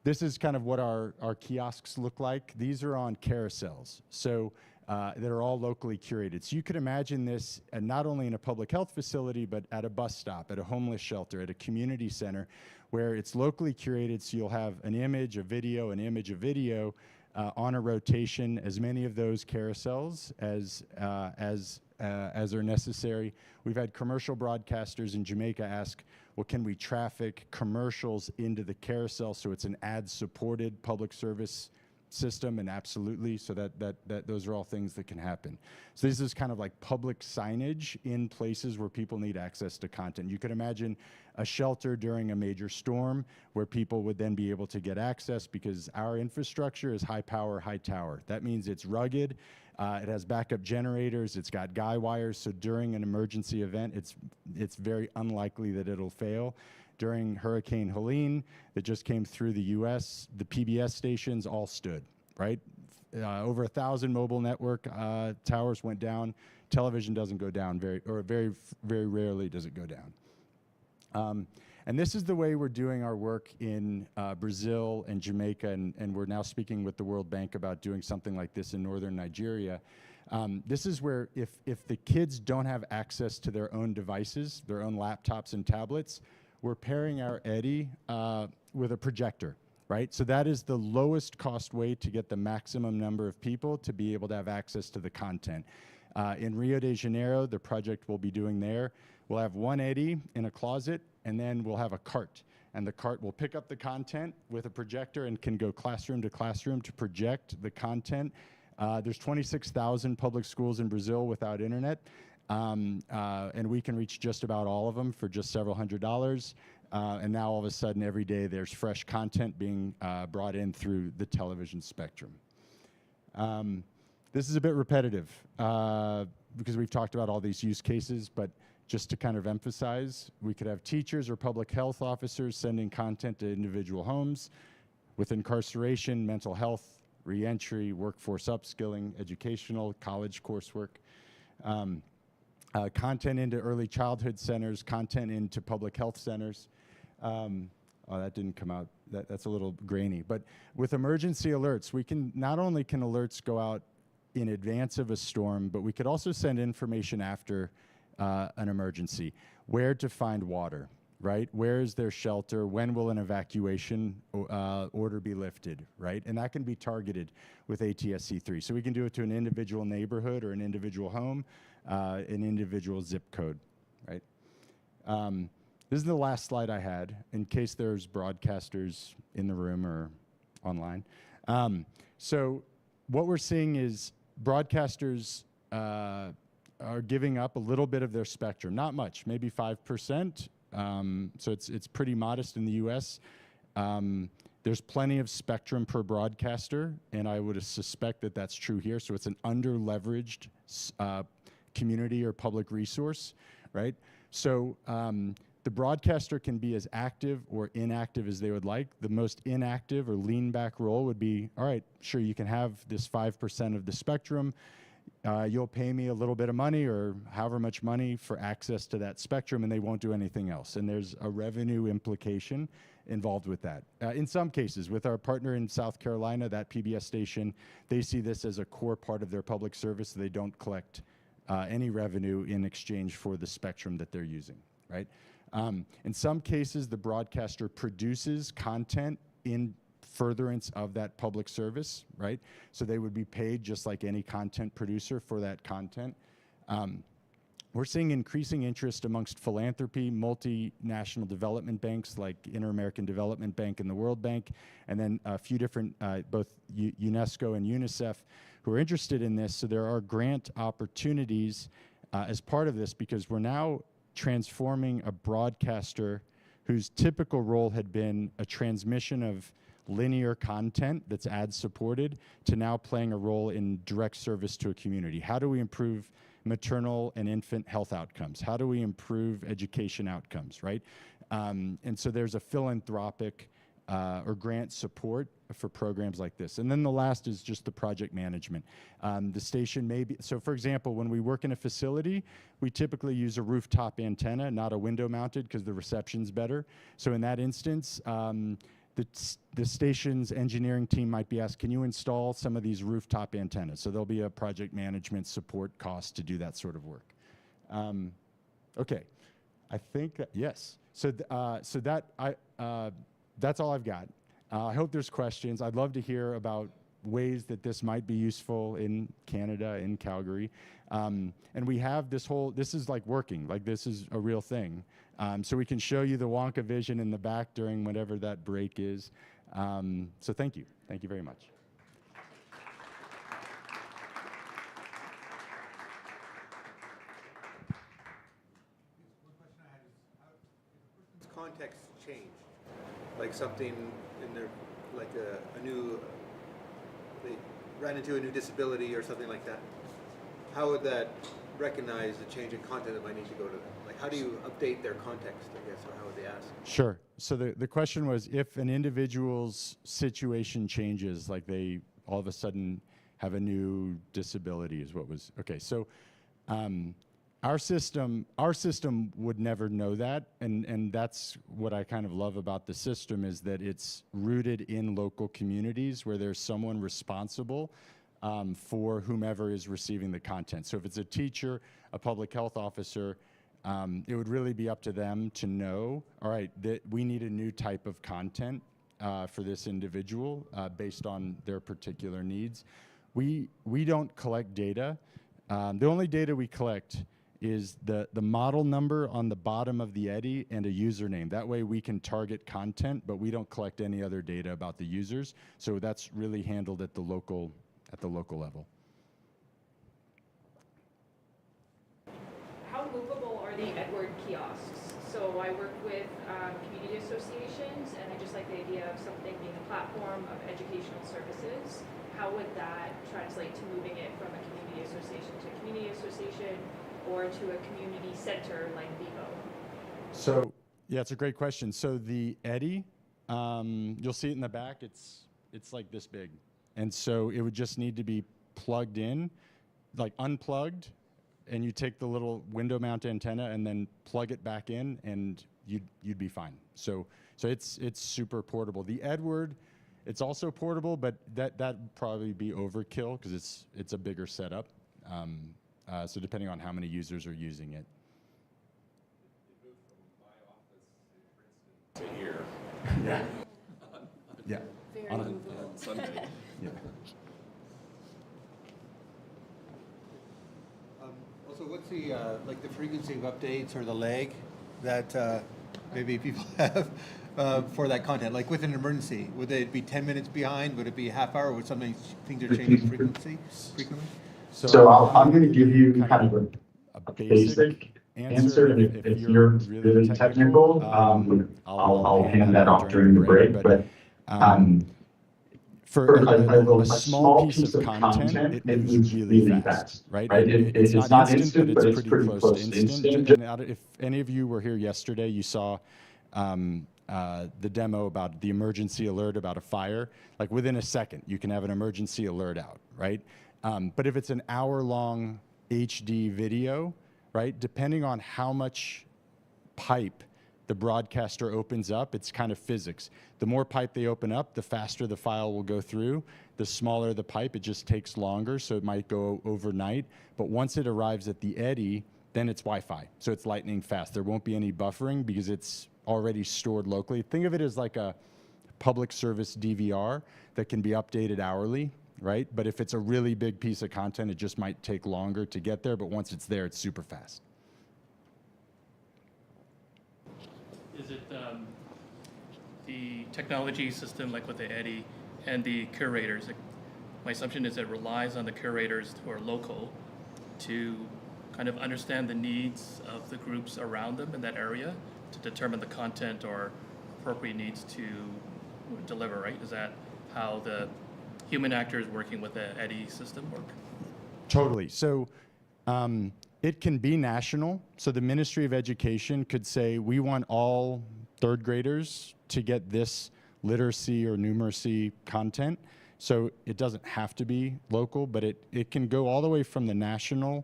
This is kind of what our kiosks look like. These are on carousels, so that are all locally curated. So you could imagine this not only in a public health facility, but at a bus stop, at a homeless shelter, at a community center, where it's locally curated, so you'll have an image, a video, an image, a video on a rotation, as many of those carousels as are necessary. We've had commercial broadcasters in Jamaica ask, well, can we traffic commercials into the carousel so it's an ad-supported public service system? And absolutely, so that those are all things that can happen. So this is kind of like public signage in places where people need access to content. You could imagine a shelter during a major storm where people would then be able to get access, because our infrastructure is high power, high tower. That means it's rugged, it has backup generators, it's got guy wires, so during an emergency event, it's very unlikely that it'll fail. During Hurricane Helene that just came through the US, the PBS stations all stood, right? Over 1,000 mobile network towers went down. Television doesn't go down very rarely does it go down. And this is the way we're doing our work in Brazil and Jamaica, and we're now speaking with the World Bank about doing something like this in northern Nigeria. This is where if the kids don't have access to their own devices, their own laptops and tablets, we're pairing our Eddy with a projector, right? So that is the lowest cost way to get the maximum number of people to be able to have access to the content. In Rio de Janeiro, the project we'll be doing there, we'll have one Eddy in a closet, and then we'll have a cart. And the cart will pick up the content with a projector and can go classroom to classroom to project the content. There's 26,000 public schools in Brazil without internet. And we can reach just about all of them for just several $100s. And now all of a sudden, every day, there's fresh content being brought in through the television spectrum. This is a bit repetitive because we've talked about all these use cases, but just to kind of emphasize, we could have teachers or public health officers sending content to individual homes with incarceration, mental health, reentry, workforce upskilling, educational, college coursework. Content into early childhood centers, content into public health centers. Oh, that didn't come out. That's a little grainy. But with emergency alerts, we can not only can alerts go out in advance of a storm, but we could also send information after an emergency. Where to find water, right? Where is their shelter? When will an evacuation order be lifted, right? And that can be targeted with ATSC 3. So we can do it to an individual neighborhood or an individual home, an individual zip code, right? This is the last slide I had, in case there's broadcasters in the room or online. So what we're seeing is broadcasters are giving up a little bit of their spectrum, not much, maybe 5%. So it's pretty modest in the US. There's plenty of spectrum per broadcaster, and I would suspect that that's true here. So it's an under-leveraged community or public resource, right? So the broadcaster can be as active or inactive as they would like. The most inactive or lean back role would be, all right, sure, you can have this 5% of the spectrum. You'll pay me a little bit of money or however much money for access to that spectrum, and they won't do anything else. And there's a revenue implication involved with that. In some cases, with our partner in South Carolina, that PBS station, they see this as a core part of their public service. So they don't collect any revenue in exchange for the spectrum that they're using, right? In some cases, the broadcaster produces content in furtherance of that public service, right? So they would be paid just like any content producer for that content. We're seeing increasing interest amongst philanthropy, multinational development banks like Inter-American Development Bank and the World Bank, and then a few different, both UNESCO and UNICEF, who are interested in this. So there are grant opportunities as part of this, because we're now transforming a broadcaster whose typical role had been a transmission of linear content that's ad supported to now playing a role in direct service to a community. How do we improve maternal and infant health outcomes? How do we improve education outcomes, right? And so there's a philanthropic or grant support for programs like this. And then the last is just the project management. The station may be, so for example, when we work in a facility, we typically use a rooftop antenna, not a window mounted, because the reception's better. So in that instance, the station's engineering team might be asked, can you install some of these rooftop antennas? So there'll be a project management support cost to do that sort of work. Okay, I think that, yes. So that's all I've got. I hope there's questions. I'd love to hear about ways that this might be useful in Canada, in Calgary. And we have this is like working, like this is a real thing. So we can show you the Wonka vision in the back during whatever that break is. So thank you. Thank you very much. One question I had is, how, if a person's context changed, like something in their, like a new, they ran into a new disability or something like that, how would that recognize the change in content that might need to go to them? Like, how do you update their context, I guess, or how would they ask? Sure. So the question was, if an individual's situation changes, like they all of a sudden have a new disability is what was, okay. So our system would never know that. And that's what I kind of love about the system, is that it's rooted in local communities where there's someone responsible for whomever is receiving the content. So if it's a teacher, a public health officer, it would really be up to them to know, all right, that we need a new type of content for this individual based on their particular needs. We don't collect data. The only data we collect is the model number on the bottom of the EDI and a username. That way we can target content, but we don't collect any other data about the users. So that's really handled at the local level. How movable are the Edward kiosks? So I work with community associations, and I just like the idea of something being a platform of educational services. How would that translate to moving it from a community association to a community association, or to a community center like Vivo? So yeah, it's a great question. So the EDI, you'll see it in the back. It's like this big, and so it would just need to be plugged in, like unplugged, and you take the little window mount antenna and then plug it back in, and you'd be fine. So it's super portable. The Edward, it's also portable, but that'd probably be overkill because it's a bigger setup. So depending on how many users are using it. It moved from my office in Princeton to here. Yeah. Very On movable. On Sunday. Yeah. Also, what's the like the frequency of updates or the lag that maybe people have for that content? Like with an emergency, would it be 10 minutes behind? Would it be a half hour? Would something things are changing frequently? So I'm going to give you kind of a basic answer, and if you're really technical, I'll hand that off during the break. But for a small piece of content, it moves really fast, right? It's not instant, but it's pretty close to instant. And if any of you were here yesterday, you saw the demo about the emergency alert about a fire. Like within a second, you can have an emergency alert out, right? But if it's an hour-long HD video, right, depending on how much pipe the broadcaster opens up, it's kind of physics. The more pipe they open up, the faster the file will go through. The smaller the pipe, it just takes longer, so it might go overnight. But once it arrives at the eddy, then it's Wi-Fi, so it's lightning fast. There won't be any buffering because it's already stored locally. Think of it as like a public service DVR that can be updated hourly, right? But if it's a really big piece of content, it just might take longer to get there, but once it's there, it's super fast. Is it the technology system, like with the Eddy and the curators? My assumption is it relies on the curators who are local to kind of understand the needs of the groups around them in that area to determine the content or appropriate needs to deliver, right? Is that how the human actors working with the Eddy system work? Totally. So it can be national. So the Ministry of Education could say, we want all third graders to get this literacy or numeracy content. So it doesn't have to be local, but it can go all the way from the national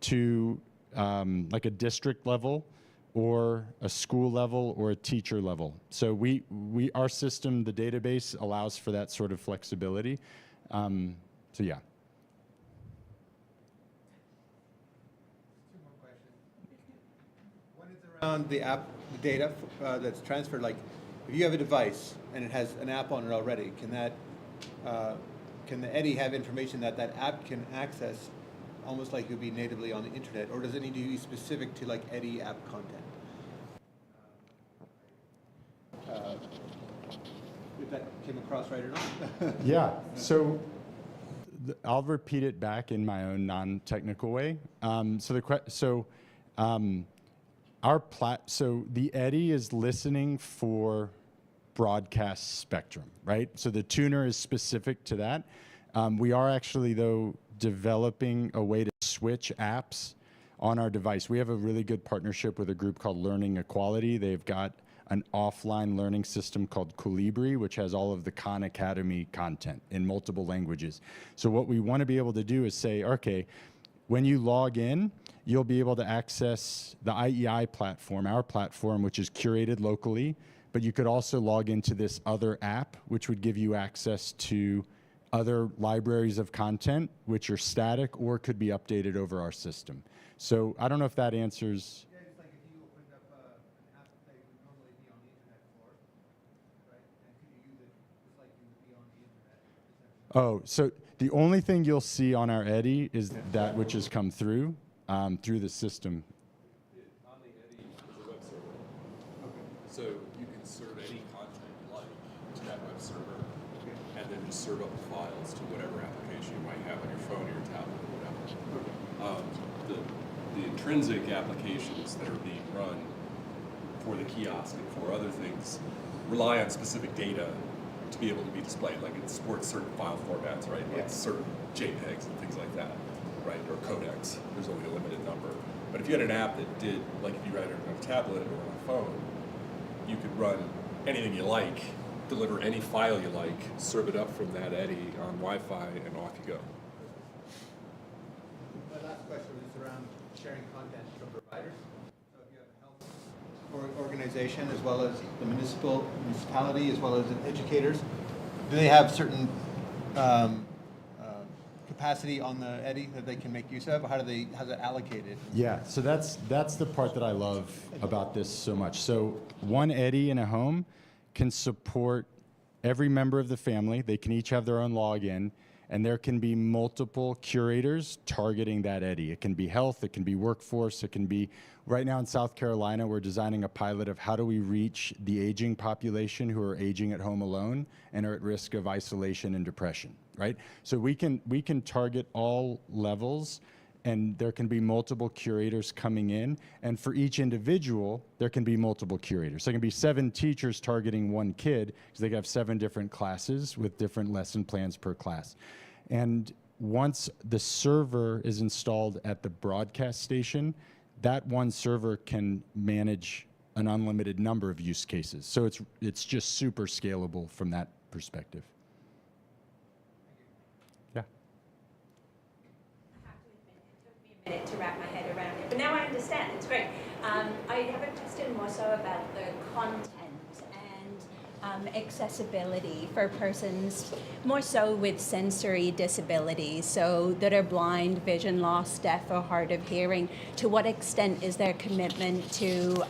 to like a district level or a school level or a teacher level. So our system, the database, allows for that sort of flexibility. So yeah. Around the app, the data that's transferred, like if you have a device and it has an app on it already, can the Eddy have information that that app can access almost like it would be natively on the internet, or does it need to be specific to like Eddy app content? If that came across right or not? Yeah, so I'll repeat it back in my own non-technical way. So the Eddy is listening for broadcast spectrum, right? So the tuner is specific to that. We are actually, though, developing a way to switch apps on our device. We have a really good partnership with a group called Learning Equality. They've got an offline learning system called Colibri, which has all of the Khan Academy content in multiple languages. So what we want to be able to do is say, okay, when you log in, you'll be able to access the IEI platform, our platform, which is curated locally, but you could also log into this other app, which would give you access to other libraries of content, which are static or could be updated over our system. So I don't know if that answers. Yeah, it's like if you opened up an app that would normally be on the internet for, right? And could you use it just like you would be on the internet? Oh, so the only thing you'll see on our Eddy is that which has come through the system. On the Eddy is a web server. Okay. So you can serve any content you like to that web server, and then just serve up the files to whatever application you might have on your phone or your tablet or whatever. The intrinsic applications that are being run for the kiosk and for other things rely on specific data to be able to be displayed. Like it supports certain file formats, right? Like certain JPEGs and things like that, right? Or codecs. There's only a limited number. But if you had an app that did, like if you ran it on a tablet or on a phone, you could run anything you like, deliver any file you like, serve it up from that Eddy on Wi-Fi, and off you go. My last question was around sharing content from providers. So if you have a health organization as well as the municipality as well as educators, do they have certain capacity on the Eddy that they can make use of? How's it allocated? Yeah, so that's the part that I love about this so much. So one Eddy in a home can support every member of the family. They can each have their own login, And there can be multiple curators targeting that eddy. It can be health, it can be workforce, it can be, right now in South Carolina, we're designing a pilot of how do we reach the aging population who are aging at home alone and are at risk of isolation and depression, right? So we can target all levels, and there can be multiple curators coming in. And for each individual, there can be multiple curators. There can be 7 teachers targeting one kid because they have 7 different classes with different lesson plans per class. And once the server is installed at the broadcast station, that one server can manage an unlimited number of use cases. So it's just super scalable from that perspective. Yeah. I have to admit, it took me a minute to wrap my head around it, but now I understand. It's great. I have a question more so about the content and accessibility for persons more so with sensory disabilities, so that are blind, vision loss, deaf, or hard of hearing. To what extent is there commitment to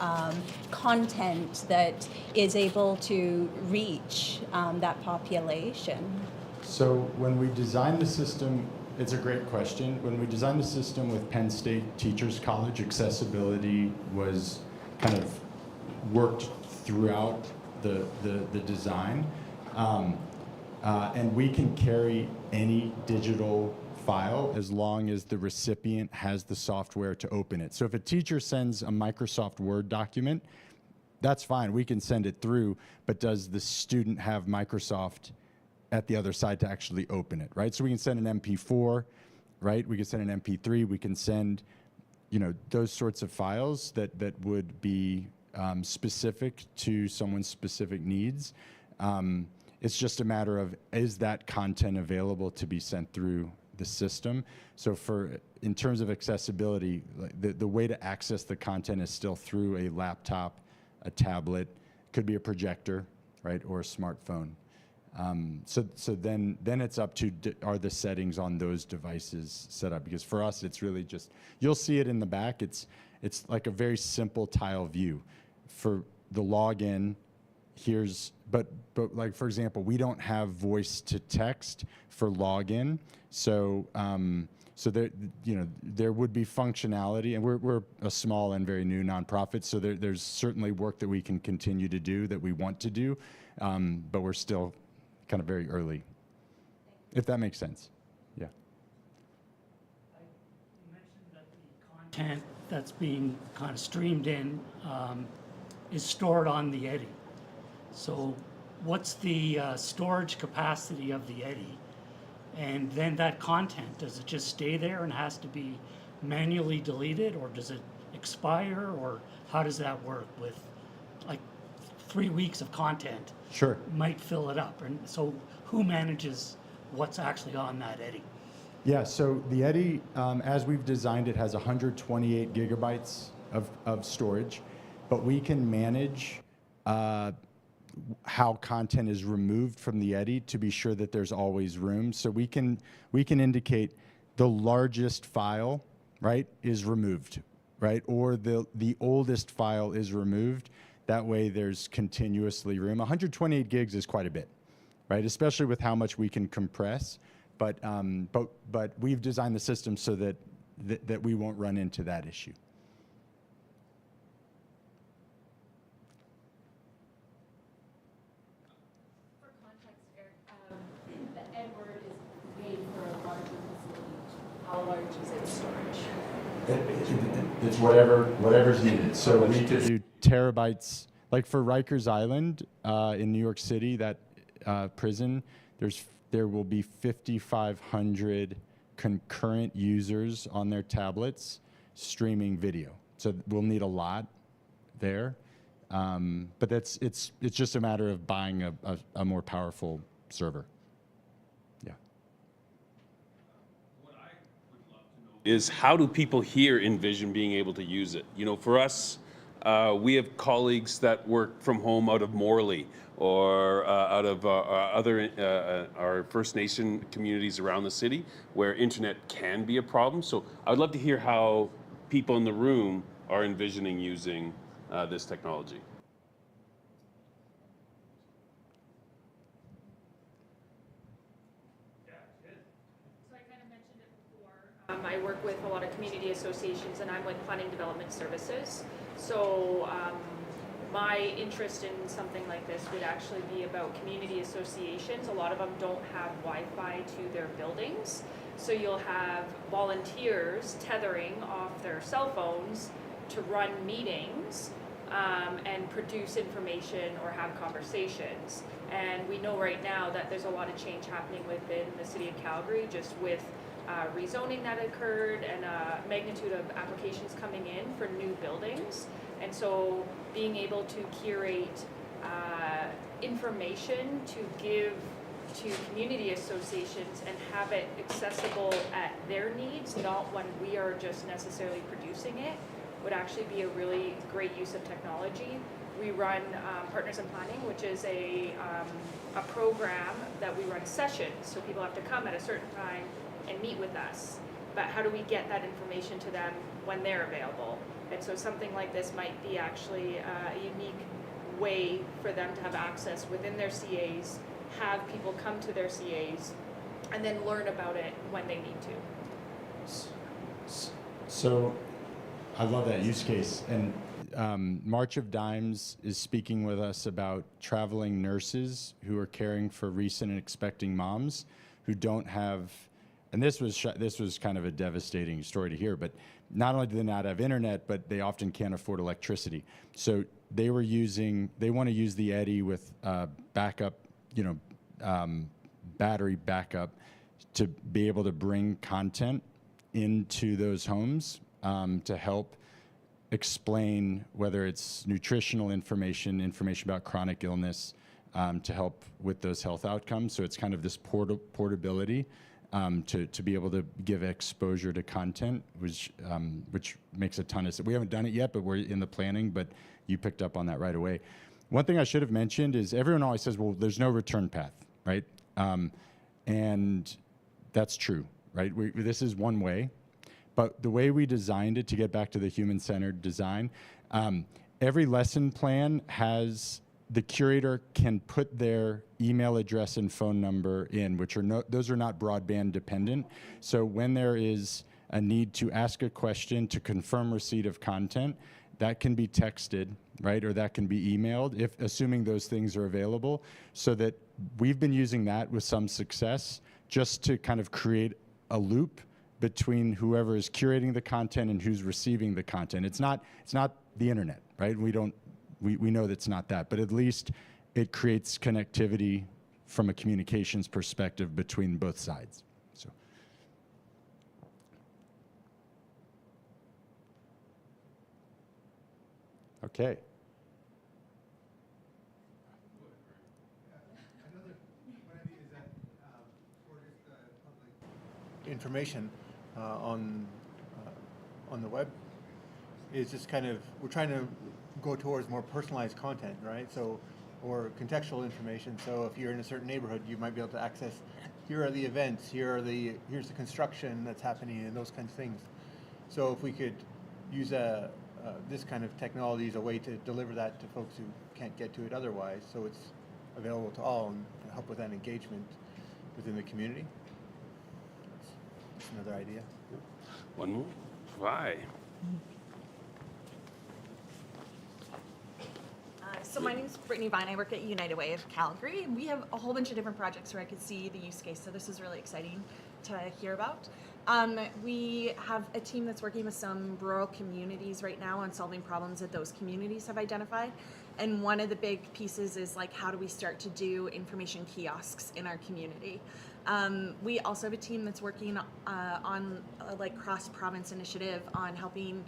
content that is able to reach that population? So when we designed the system, it's a great question. When we designed the system with Penn State Teachers College, accessibility was kind of worked throughout the design. And we can carry any digital file as long as the recipient has the software to open it. So if a teacher sends a Microsoft Word document, that's fine, we can send it through, but does the student have Microsoft at the other side to actually open it, right? So we can send an MP4, right? We can send an MP3, we can send, you know, those sorts of files that would be specific to someone's specific needs. It's just a matter of, is that content available to be sent through the system? So in terms of accessibility, the way to access the content is still through a laptop, a tablet, could be a projector, right, or a smartphone. So then it's up to, are the settings on those devices set up? Because for us, it's really just, you'll see it in the back. It's like a very simple tile view. For the login, but like, for example, we don't have voice to text for login. So there, you know, there would be functionality, and we're a small and very new nonprofit, so there's certainly work that we can continue to do, that we want to do, but we're still kind of very early, if that makes sense. Yeah. You mentioned that the content that's being kind of streamed in is stored on the eddy. So what's the storage capacity of the eddy? And then that content, does it just stay there and has to be manually deleted, or does it expire, or how does that work with, like, 3 weeks of content? Sure. Might fill it up. And so who manages what's actually on that eddy? Yeah, so the eddy, as we've designed it, has 128 gigabytes of storage, but we can manage how content is removed from the eddy to be sure that there's always room. So we can indicate the largest file, right, is removed, right, or the oldest file is removed. That way there's continuously room. 128 gigs is quite a bit, right, especially with how much we can compress. But we've designed the system so that we won't run into that issue. For context, Eric, the Edward is made for a larger facility. How large is its storage? It's whatever's needed. So we could do terabytes, like for Rikers Island in New York City, that prison, there will be 5,500 concurrent users on their tablets streaming video. So we'll need a lot there. But it's just a matter of buying a more powerful server. Yeah. What I would love to know is, how do people here envision being able to use it? You know, for us, we have colleagues that work from home out of Morley or out of our First Nation communities around the city where internet can be a problem. So I would love to hear how people in the room are envisioning using this technology. I work with a lot of community associations, and I'm with Planning Development Services. So my interest in something like this would actually be about community associations. A lot of them don't have Wi-Fi to their buildings. So you'll have volunteers tethering off their cell phones to run meetings and produce information or have conversations. And we know right now that there's a lot of change happening within the city of Calgary, just with rezoning that occurred and a magnitude of applications coming in for new buildings. And so being able to curate information to give to community associations and have it accessible at their needs, not when we are just necessarily producing it, would actually be a really great use of technology. We run Partners in Planning, which is a program that we run sessions, so people have to come at a certain time and meet with us. But how do we get that information to them when they're available? And so something like this might be actually a unique way for them to have access within their CAs, have people come to their CAs, and then learn about it when they need to. So I love that use case. And March of Dimes is speaking with us about traveling nurses who are caring for recent and expecting moms who don't have, and this was kind of a devastating story to hear, but not only do they not have internet, but they often can't afford electricity. So they want to use the Eddy with backup, battery backup to be able to bring content into those homes to help explain whether it's nutritional information about chronic illness, to help with those health outcomes. So it's kind of this portability to be able to give exposure to content, which makes a ton of sense. We haven't done it yet, but we're in the planning, but you picked up on that right away. One thing I should have mentioned is everyone always says, well, there's no return path, right? And that's true, right? This is one way. But the way we designed it, to get back to the human-centered design, every lesson plan has, the curator can put their email address and phone number in, those are not broadband dependent. So when there is a need to ask a question to confirm receipt of content, that can be texted, right? Or that can be emailed, assuming those things are available. So that we've been using that with some success just to kind of create a loop between whoever is curating the content and who's receiving the content. It's not the internet, right? We know that's not that, but at least it creates connectivity from a communications perspective between both sides. So. Okay. Another one idea is that for just public information on the web is just kind of, we're trying to go towards more personalized content, right? So, or contextual information. So if you're in a certain neighborhood, you might be able to access, here are the events, here's the construction that's happening, and those kinds of things. So if we could use this kind of technology as a way to deliver that to folks who can't get to it otherwise, so it's available to all and help with that engagement within the community. That's another idea. One more. Why? So my name's Brittany Vine. I work at United Way of Calgary, and we have a whole bunch of different projects where I could see the use case. So this is really exciting to hear about. We have a team that's working with some rural communities right now on solving problems that those communities have identified. And one of the big pieces is like, how do we start to do information kiosks in our community? We also have a team that's working on like cross-province initiative on helping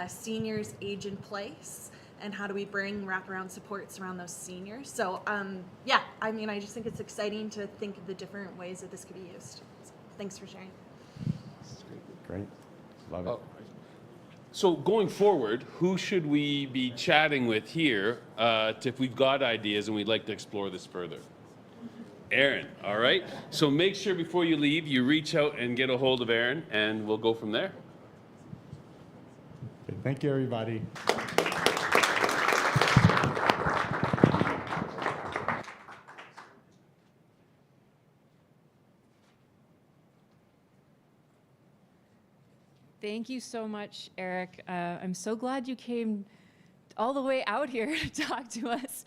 seniors age in place, and how do we bring wraparound supports around those seniors. So yeah, I mean, I just think it's exciting to think of the different ways that this could be used. So, thanks for sharing. Great. Love it. So going forward, who should we be chatting with here if we've got ideas and we'd like to explore this further? Aaron, all right? So make sure before you leave, you reach out and get a hold of Aaron, and we'll go from there. Okay, thank you, everybody. Thank you so much, Eric. I'm so glad you came all the way out here to talk to us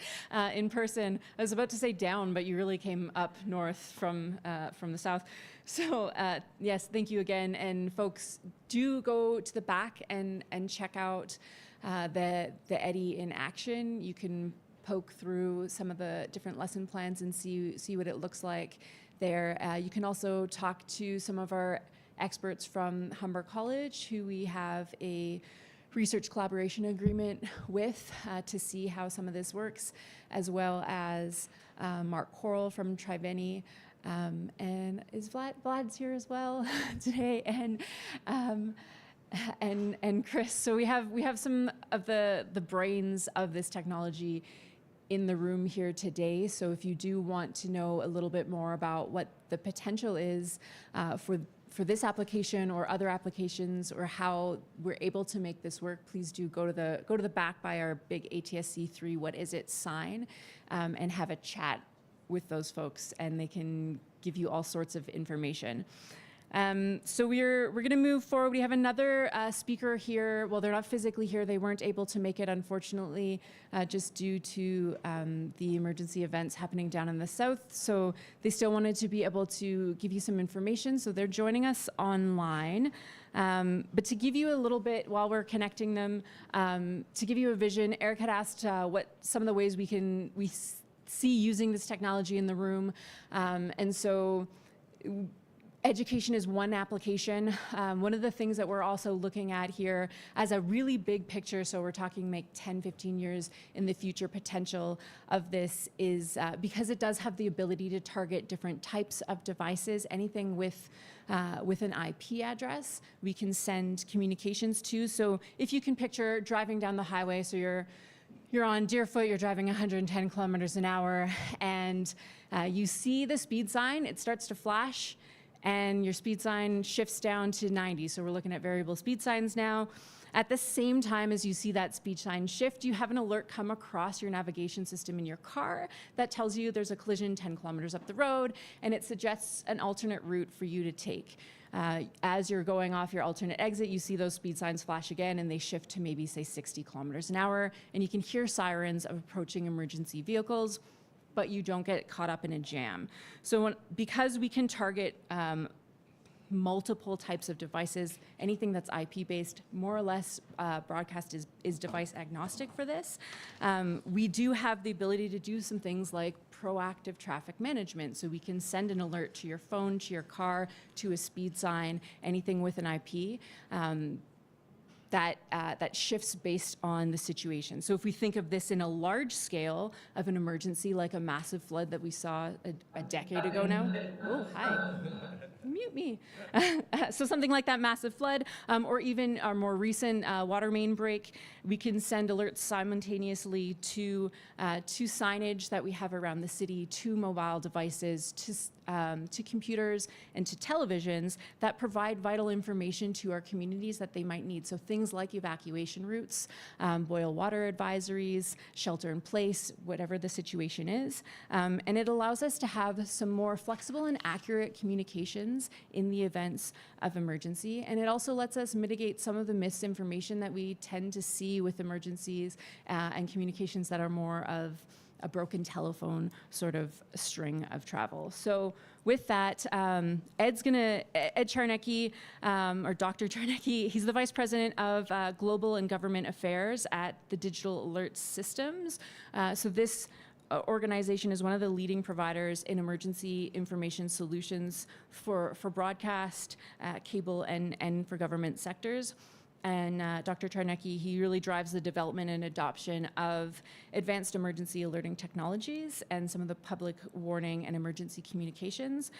in person. I was about to say down, but you really came up north from the south. So yes, thank you again. And folks, do go to the back and check out the Eddy in action. You can poke through some of the different lesson plans and see what it looks like there. You can also talk to some of our experts from Humber College, who we have a research collaboration agreement with to see how some of this works, as well as Mark Corll from Triveni. And is Vlad's here as well today, and Chris. So we have some of the brains of this technology in the room here today. So if you do want to know a little bit more about what the potential is for this application or other applications, or how we're able to make this work, please do go to the back by our big ATSC 3 What Is It sign and have a chat with those folks, and they can give you all sorts of information. So we're going to move forward. We have another speaker here. Well, they're not physically here. They weren't able to make it, unfortunately, just due to the emergency events happening down in the south. So they still wanted to be able to give you some information. So they're joining us online. But to give you a little bit, while we're connecting them, to give you a vision, Eric had asked what some of the ways we see using this technology in the room. And so education is one application. One of the things that we're also looking at here as a really big picture, so we're talking like 10, 15 years in the future potential of this, is because it does have the ability to target different types of devices, anything with an IP address, we can send communications to. So if you can picture driving down the highway, so you're on Deerfoot, you're driving 110 kilometers an hour, and you see the speed sign, it starts to flash, and your speed sign shifts down to 90. So we're looking at variable speed signs now. At the same time as you see that speed sign shift, you have an alert come across your navigation system in your car that tells you there's a collision 10 kilometers up the road, and it suggests an alternate route for you to take. As you're going off your alternate exit, you see those speed signs flash again, and they shift to maybe, say, 60 kilometers an hour, and you can hear sirens of approaching emergency vehicles, but you don't get caught up in a jam. So because we can target multiple types of devices, anything that's IP-based, more or less broadcast is device agnostic for this. We do have the ability to do some things like proactive traffic management. So we can send an alert to your phone, to your car, to a speed sign, anything with an IP. That shifts based on the situation. So if we think of this in a large scale of an emergency, like a massive flood that we saw a decade ago now. Oh, hi. Mute me. So something like that massive flood, or even our more recent water main break, we can send alerts simultaneously to signage that we have around the city, to mobile devices, to computers, and to televisions that provide vital information to our communities that they might need. So things like evacuation routes, boil water advisories, shelter in place, whatever the situation is. And it allows us to have some more flexible and accurate communications in the events of emergency. And it also lets us mitigate some of the misinformation that we tend to see with emergencies and communications that are more of a broken telephone sort of string of travel. So with that, Ed Czarnecki, or Dr. Czarnecki, he's the Vice President of Global and Government Affairs at the Digital Alert Systems. So this organization is one of the leading providers in emergency information solutions for broadcast, cable, and for government sectors. And Dr. Czarnecki, he really drives the development and adoption of advanced emergency alerting technologies and some of the public warning and emergency communications.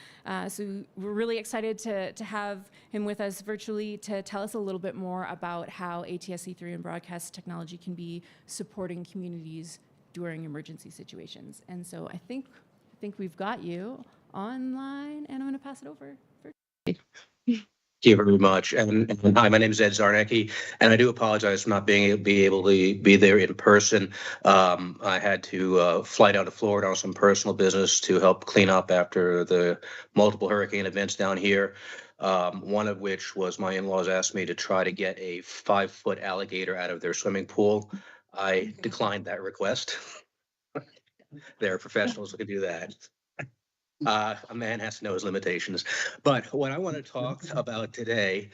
So we're really excited to have him with us virtually to tell us a little bit more about how ATSC 3 and broadcast technology can be supporting communities during emergency situations. And so I think we've got you online, and I'm going to pass it over. Thank you very much. And hi, my name is Ed Zarnecki, and I do apologize for not being able to be there in person. I had to fly down to Florida on some personal business to help clean up after the multiple hurricane events down here. One of which was my in-laws asked me to try to get a 5-foot alligator out of their swimming pool. I declined that request. There are professionals who can do that. A man has to know his limitations. But what I want to talk about today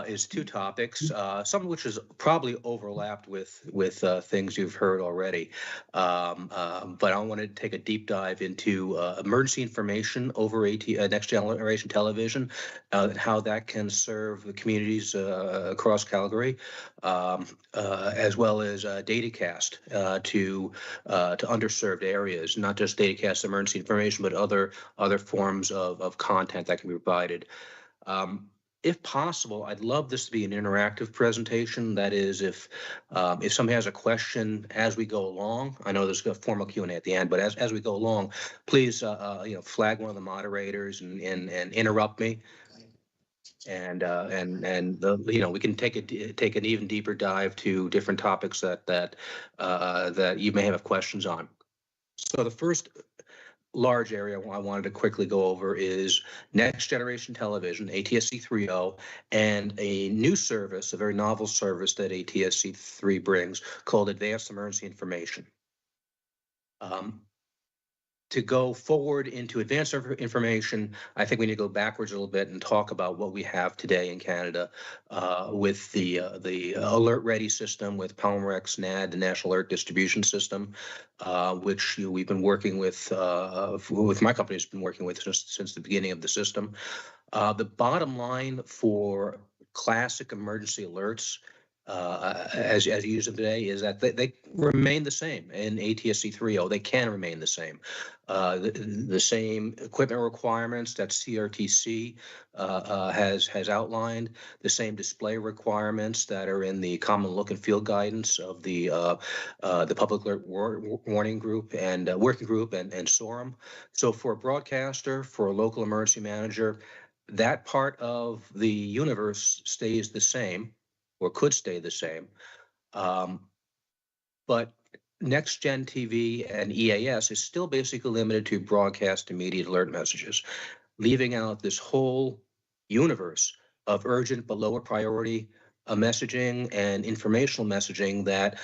is two topics, some of which is probably overlapped with things you've heard already. But I want to take a deep dive into emergency information over next generation television, and how that can serve the communities across Calgary, as well as datacast to underserved areas, not just datacast emergency information, but other forms of content that can be provided. If possible, I'd love this to be an interactive presentation. That is, if somebody has a question as we go along, I know there's a formal Q&A at the end, but as we go along, please flag one of the moderators and interrupt me. And we can take an even deeper dive to different topics that you may have questions on. So the first large area I wanted to quickly go over is next generation television, ATSC 3.0, and a new service, a very novel service that ATSC 3 brings called Advanced Emergency Information. To go forward into advanced information, I think we need to go backwards a little bit and talk about what we have today in Canada with the Alert Ready system, with Palmerex NAD, the National Alert Distribution System, which we've been working with my company has been working with since the beginning of the system. The bottom line for classic emergency alerts, as you use them today, is that they remain the same in ATSC 3.0. They can remain the same. The same equipment requirements that CRTC has outlined, the same display requirements that are in the common look and feel guidance of the Public Alert Warning Group and Working Group and SORM. So for a broadcaster, for a local emergency manager, that part of the universe stays the same, or could stay the same. But Next Gen TV and EAS is still basically limited to broadcast immediate alert messages, leaving out this whole universe of urgent but lower priority messaging and informational messaging that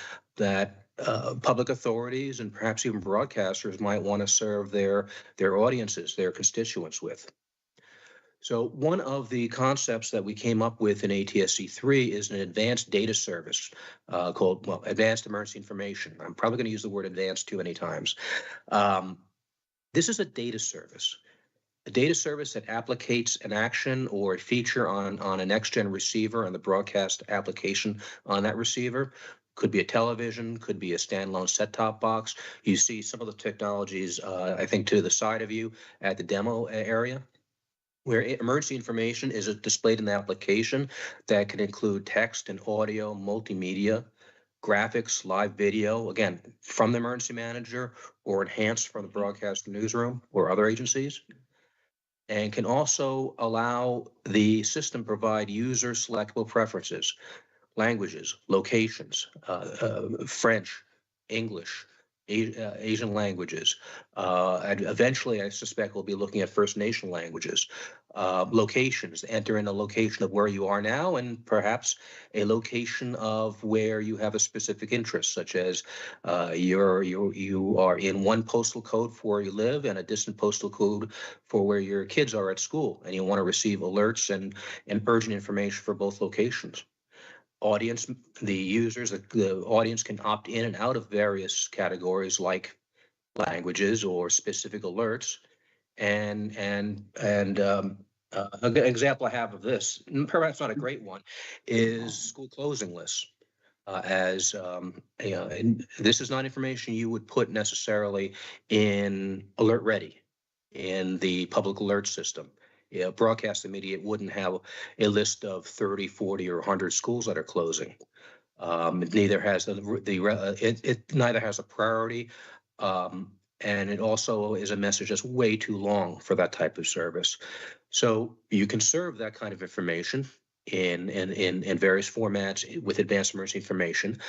public authorities and perhaps even broadcasters might want to serve their audiences, their constituents with. So one of the concepts that we came up with in ATSC 3 is an advanced data service called, Advanced Emergency Information. I'm probably going to use the word advanced too many times. This is a data service that applicates an action or a feature on a next-gen receiver and the broadcast application on that receiver. Could be a television, could be a standalone set-top box. You see some of the technologies, I think, to the side of you at the demo area, where emergency information is displayed in the application that can include text and audio, multimedia, graphics, live video, again, from the emergency manager or enhanced from the broadcast newsroom or other agencies, and can also allow the system provide user selectable preferences, languages, locations, French, English, Asian languages, and eventually I suspect we'll be looking at First Nation languages, locations, enter in a location of where you are now and perhaps a location of where you have a specific interest, such as you are in one postal code for where you live and a distant postal code for where your kids are at school, and you want to receive alerts and urgent information for both locations. Audience, the users, the audience can opt in and out of various categories like languages or specific alerts. And an example I have of this, perhaps not a great one, is school closing lists. And this is not information you would put necessarily in Alert Ready, in the public alert system. Broadcast immediate wouldn't have a list of 30, 40, or 100 schools that are closing. It neither has a priority and it also is a message that's way too long for that type of service. So you can serve that kind of information in various formats with advanced emergency information.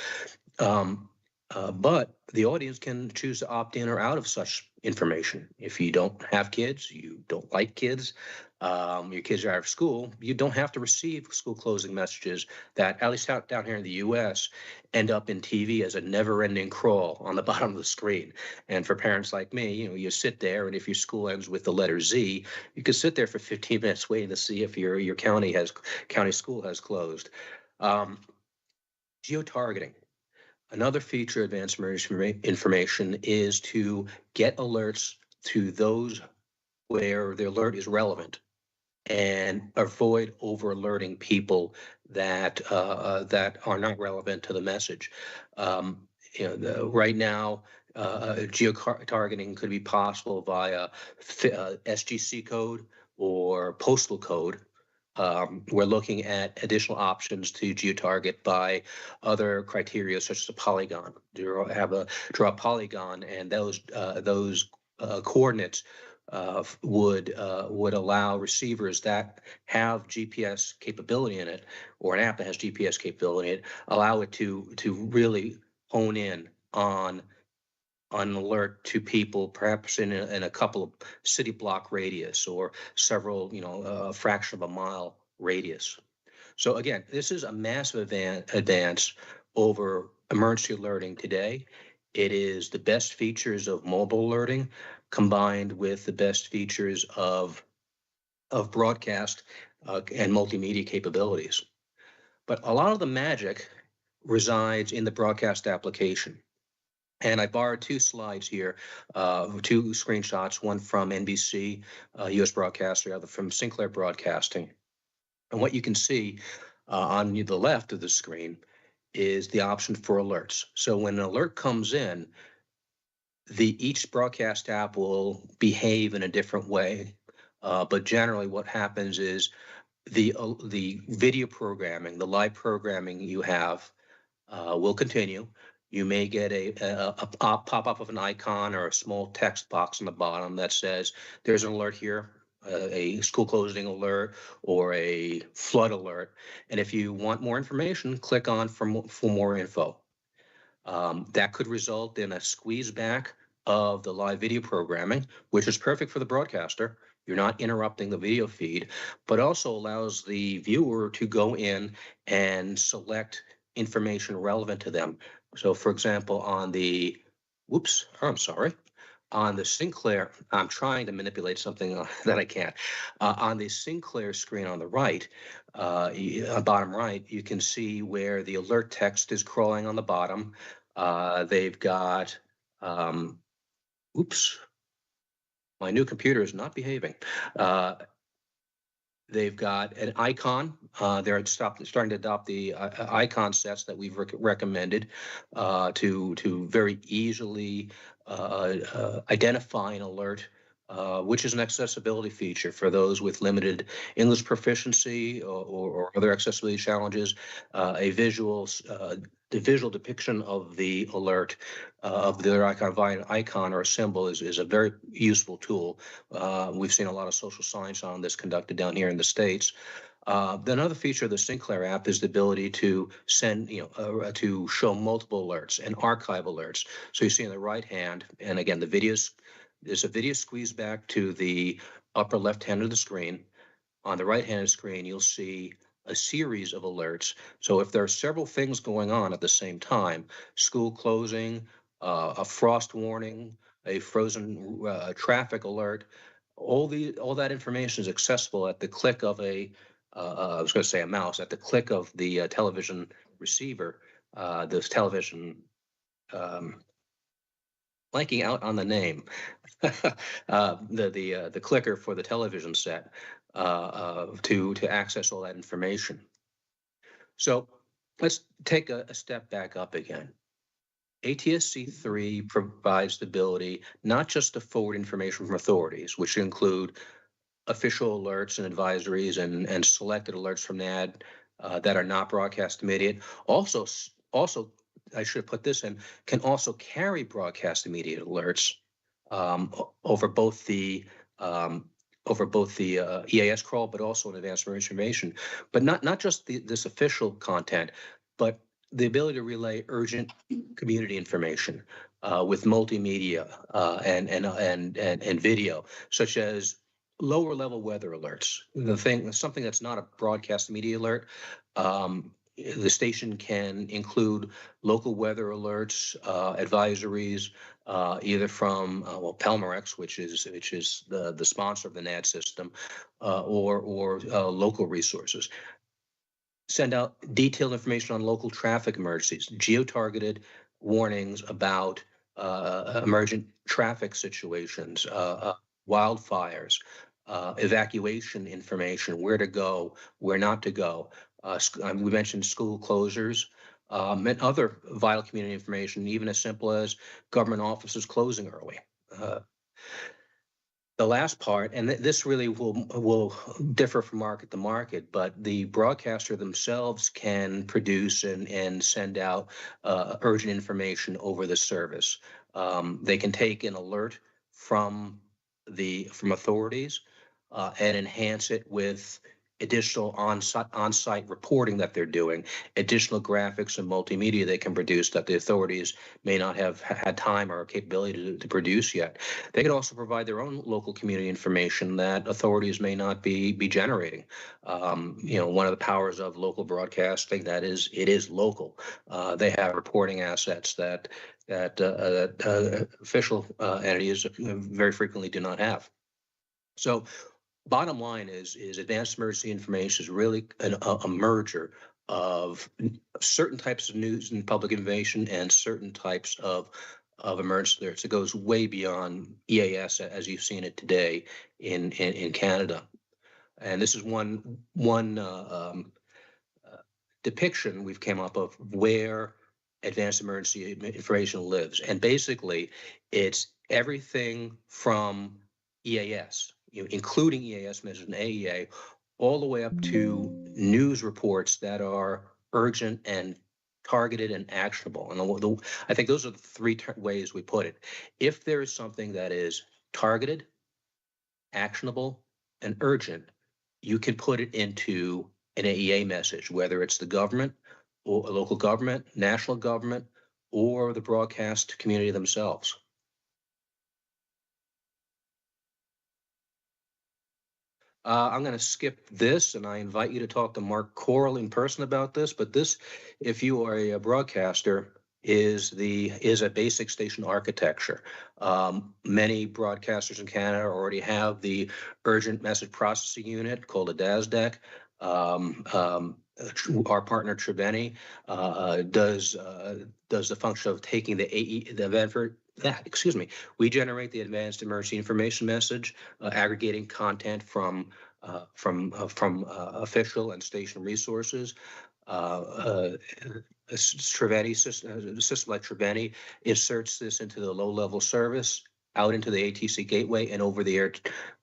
But the audience can choose to opt in or out of such information. If you don't have kids, you don't like kids, your kids are out of school, you don't have to receive school closing messages that, at least down here in the US, end up in TV as a never-ending crawl on the bottom of the screen. And for parents like me, you sit there, and if your school ends with the letter Z, you could sit there for 15 minutes waiting to see if your county school has closed. Geo-targeting. Another feature of advanced emergency information is to get alerts to those where the alert is relevant and avoid over alerting people that are not relevant to the message. Right now, geo-targeting could be possible via SGC code or postal code. We're looking at additional options to geo-target by other criteria, such as a polygon. Draw a polygon, and those coordinates would allow receivers that have GPS capability in it, or an app that has GPS capability in it, allow it to really hone in on an alert to people, perhaps in a couple of city block radius or several, a fraction of a mile radius. So again, this is a massive advance over emergency alerting today. It is the best features of mobile alerting combined with the best features of broadcast and multimedia capabilities. But a lot of the magic resides in the broadcast application. And I borrowed two slides here, two screenshots, one from NBC, US broadcaster, the other from Sinclair Broadcasting. And what you can see on the left of the screen is the option for alerts. So when an alert comes in, each broadcast app will behave in a different way. But generally what happens is the video programming, the live programming you have will continue. You may get a pop-up of an icon or a small text box on the bottom that says there's an alert here, a school closing alert or a flood alert. And if you want more information, click on for more info. That could result in a squeeze back of the live video programming, which is perfect for the broadcaster. You're not interrupting the video feed, but also allows the viewer to go in and select information relevant to them. So for example, on the Sinclair, I'm trying to manipulate something that I can't. On the Sinclair screen on the right, bottom right, you can see where the alert text is crawling on the bottom. They've got, my new computer is not behaving. They've got an icon. They're starting to adopt the icon sets that we've recommended to very easily identify an alert, which is an accessibility feature for those with limited English proficiency or other accessibility challenges. The visual depiction of the alert of the icon or a symbol is a very useful tool. We've seen a lot of social science on this conducted down here in the States. Another feature of the Sinclair app is the ability to send, to show multiple alerts and archive alerts. So you see on the right hand, and again, there's a video squeeze back to the upper left hand of the screen. On the right hand of the screen, you'll see a series of alerts. So if there are several things going on at the same time, school closing, a frost warning, a frozen traffic alert, all that information is accessible at the click of I was going to say a mouse, at the click of the television receiver, this television, blanking out on the name, the clicker for the television set to access all that information. So let's take a step back up again. ATSC 3 provides the ability not just to forward information from authorities, which include official alerts and advisories and selected alerts from NAD that are not broadcast immediate. Also, I should put this in, can also carry broadcast immediate alerts over both the EAS crawl, but also in advanced emergency information. But not just this official content, but the ability to relay urgent community information with multimedia and video, such as lower level weather alerts. Something that's not a broadcast media alert. The station can include local weather alerts, advisories, either from Pelmorex, which is the sponsor of the NAD system, or local resources. Send out detailed information on local traffic emergencies, geo-targeted warnings about emergent traffic situations, wildfires, evacuation information, where to go, where not to go. We mentioned school closures, and other vital community information, even as simple as government offices closing early. The last part, and this really will differ from market to market, but the broadcaster themselves can produce and send out urgent information over the service. They can take an alert from authorities and enhance it with additional on-site reporting that they're doing, additional graphics and multimedia they can produce that the authorities may not have had time or capability to produce yet. They can also provide their own local community information that authorities may not be generating. One of the powers of local broadcasting, that is, it is local. They have reporting assets that official entities very frequently do not have. So bottom line is advanced emergency information is really a merger of certain types of news and public information and certain types of emergency alerts. It goes way beyond EAS as you've seen it today in Canada. And this is one depiction we've came up of where advanced emergency information lives. And basically, it's everything from EAS, including EAS measures and AEA, all the way up to news reports that are urgent and targeted and actionable. And I think those are the three ways we put it. If there is something that is targeted, actionable, and urgent, you can put it into an AEA message, whether it's the government or a local government, national government, or the broadcast community themselves. I'm going to skip this, and I invite you to talk to Mark Coral in person about this. But this, if you are a broadcaster, is a basic station architecture. Many broadcasters in Canada already have the urgent message processing unit called a DASDEC. Our partner Treveni does the function of taking we generate the advanced emergency information message, aggregating content from official and station resources. Treveni system like Treveni inserts this into the low-level service, out into the ATSC gateway, and over the air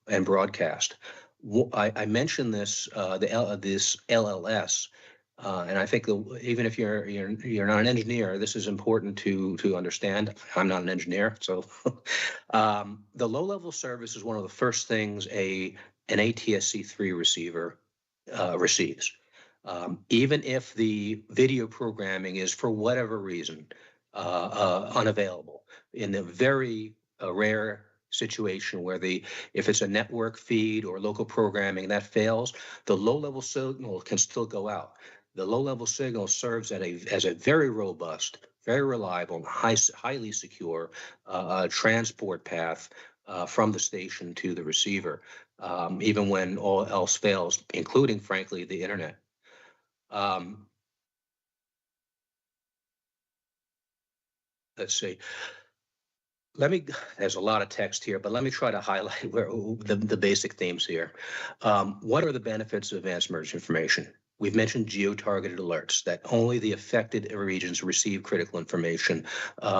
and broadcast. I mentioned this this LLS. And I think even if you're not an engineer, this is important to understand. I'm not an engineer, so the low-level service is one of the first things an ATSC3 receiver receives. Even if the video programming is, for whatever reason, unavailable, in the very rare situation where if it's a network feed or local programming that fails, the low-level signal can still go out. The low-level signal serves as a very robust, very reliable, highly secure transport path from the station to the receiver, even when all else fails, including, frankly, the internet. Let's see. There's a lot of text here, but let me try to highlight the basic themes here. What are the benefits of advanced emergency information? We've mentioned geo-targeted alerts, that only the affected regions receive critical information,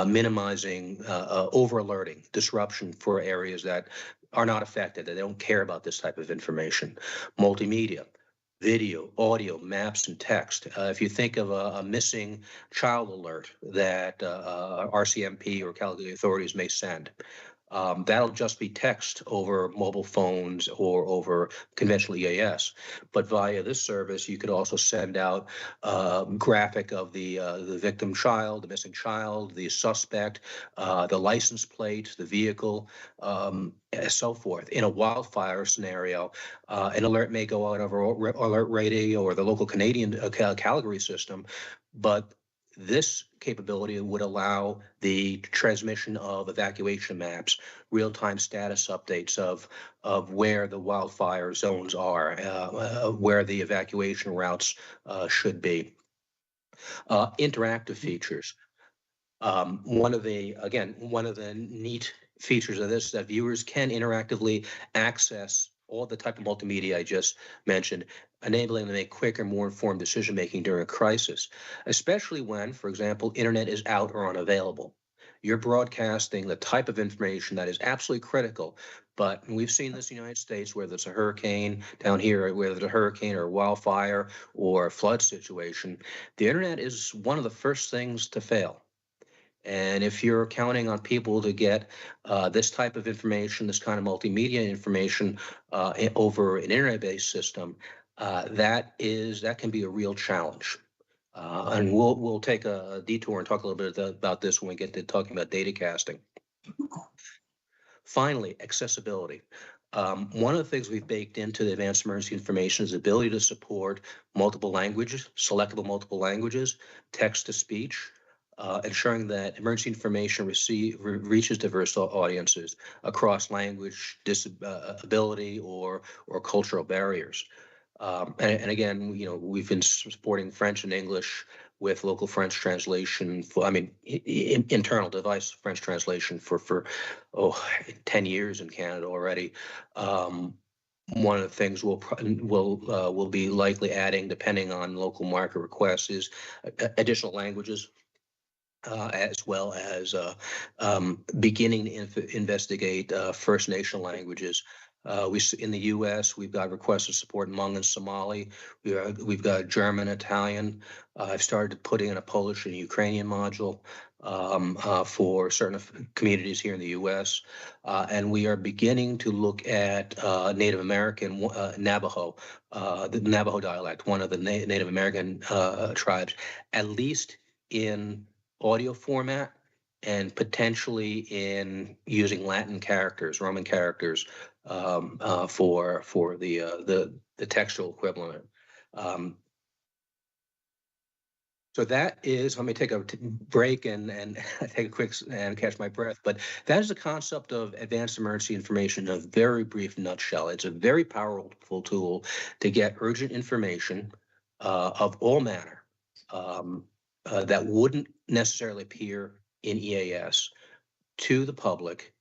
minimizing over-alerting, disruption for areas that are not affected, that they don't care about this type of information. Multimedia, video, audio, maps, and text. If you think of a missing child alert that RCMP or Calgary authorities may send, That'll just be text over mobile phones or over conventional EAS. But via this service, you could also send out graphic of the victim child, the missing child, the suspect, the license plate, the vehicle, and so forth. In a wildfire scenario, an alert may go out over alert radio or the local Canadian Calgary system, but this capability would allow the transmission of evacuation maps, real-time status updates of where the wildfire zones are, where the evacuation routes should be. Interactive features. One of the neat features of this is that viewers can interactively access all the type of multimedia I just mentioned, enabling them to make quicker, more informed decision-making during a crisis, especially when, for example, internet is out or unavailable. You're broadcasting the type of information that is absolutely critical, but we've seen this in the United States where there's a hurricane, down here where there's a hurricane or a wildfire or a flood situation. The internet is one of the first things to fail. And if you're counting on people to get this type of information, this kind of multimedia information over an internet-based system, that can be a real challenge. And we'll take a detour and talk a little bit about this when we get to talking about data casting. Finally, accessibility. One of the things we've baked into the advanced emergency information is the ability to support multiple languages, selectable multiple languages, text to speech, ensuring that emergency information reaches diverse audiences across language, disability, or cultural barriers. And again, we've been supporting French and English with local French translation internal device French translation for 10 years in Canada already. One of the things we'll be likely adding, depending on local market requests, is additional languages. As well as beginning to investigate First Nation languages. In the U.S., we've got requests to support Hmong and Somali. We've got German, Italian. I've started putting in a Polish and Ukrainian module for certain communities here in the U.S. And we are beginning to look at Native American Navajo, the Navajo dialect, one of the Native American tribes, at least in audio format and potentially in using Latin characters, Roman characters for the textual equivalent. So that is, let me take a break and take a quick and catch my breath. But that is the concept of advanced emergency information in a very brief nutshell. It's a very powerful tool to get urgent information of all manner that wouldn't necessarily appear in EAS to the public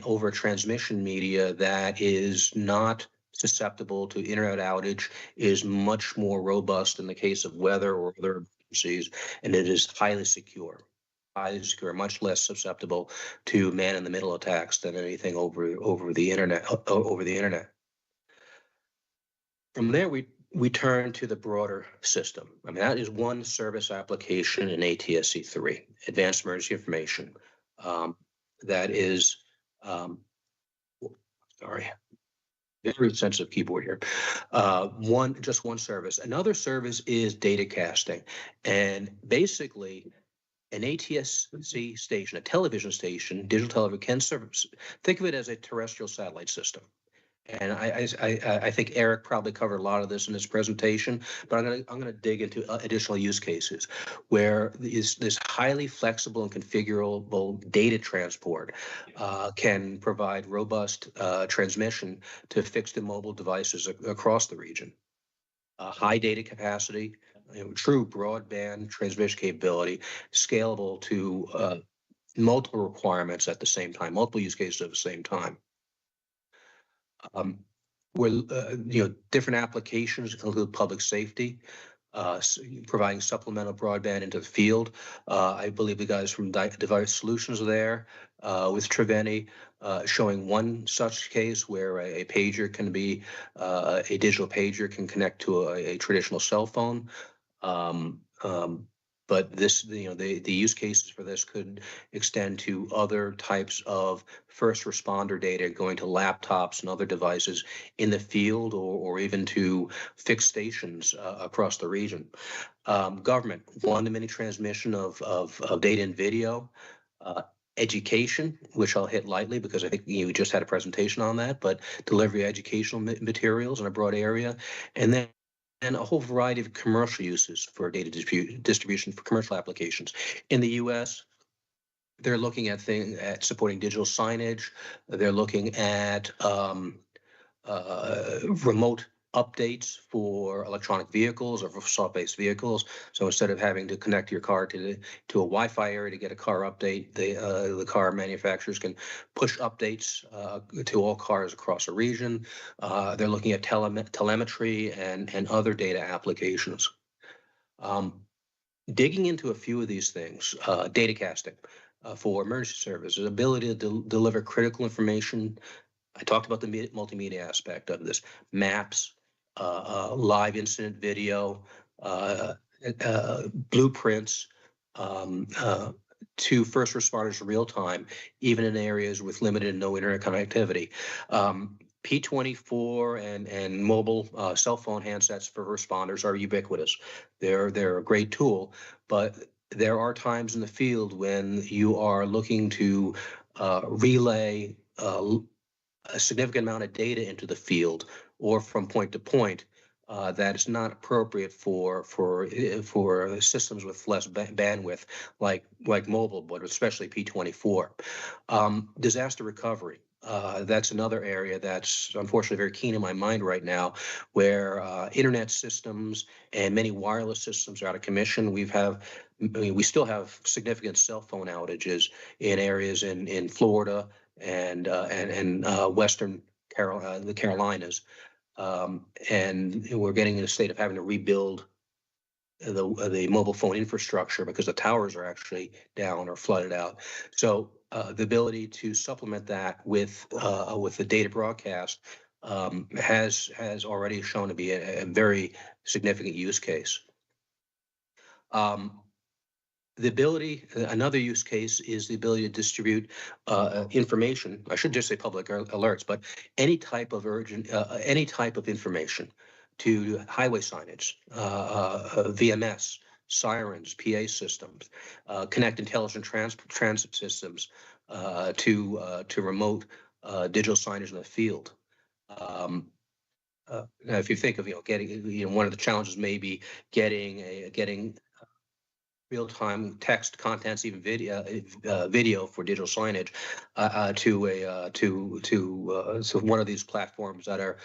over transmission media that is not susceptible to internet outage, is much more robust in the case of weather or other emergencies, and it is highly secure, much less susceptible to man-in-the-middle attacks than anything over the internet. From there, we turn to the broader system. That is one service application in ATSC 3, Advanced Emergency Information. That is, very sensitive keyboard here. Just one service. Another service is data casting. And basically, an ATSC station, a television station, digital television, can serve, think of it as a terrestrial satellite system. And I think Eric probably covered a lot of this in his presentation, but I'm going to dig into additional use cases where this highly flexible and configurable data transport can provide robust transmission to fixed and mobile devices across the region. High data capacity, true broadband transmission capability, scalable to multiple requirements at the same time, multiple use cases at the same time. Different applications include public safety, providing supplemental broadband into the field. I believe the guys from Device Solutions are there with Triveni, showing one such case where a pager can be, a digital pager can connect to a traditional cell phone. But this, the use cases for this could extend to other types of first responder data going to laptops and other devices in the field, or even to fixed stations across the region. Government, one-to-many transmission of data and video. Education, which I'll hit lightly because I think you just had a presentation on that, but delivery of educational materials in a broad area, and then a whole variety of commercial uses for data distribution for commercial applications. In the U.S., they're looking at supporting digital signage. They're looking at remote updates for electronic vehicles or for soft-based vehicles. So instead of having to connect your car to a Wi-Fi area to get a car update, the car manufacturers can push updates to all cars across a region. They're looking at telemetry and other data applications. Digging into a few of these things, data casting for emergency services, ability to deliver critical information. I talked about the multimedia aspect of this, maps, live incident video, blueprints, to first responders real time, even in areas with limited and no internet connectivity. P24 and mobile cell phone handsets for responders are ubiquitous. They're a great tool, but there are times in the field when you are looking to relay a significant amount of data into the field or from point to point that is not appropriate for systems with less bandwidth like mobile, but especially P24. Disaster recovery. That's another area that's unfortunately very keen in my mind right now, where internet systems and many wireless systems are out of commission. We still have significant cell phone outages in areas in Florida and Western the Carolinas, and we're getting in a state of having to rebuild the mobile phone infrastructure because the towers are actually down or flooded out. So the ability to supplement that with the data broadcast has already shown to be a very significant use case. Another use case is the ability to distribute information. I should just say public alerts, but any type of information to highway signage, VMS, sirens, PA systems, connect intelligent transit systems to remote digital signage in the field. Now if you think of getting one of the challenges may be getting real-time text contents, even video for digital signage to one of these platforms that are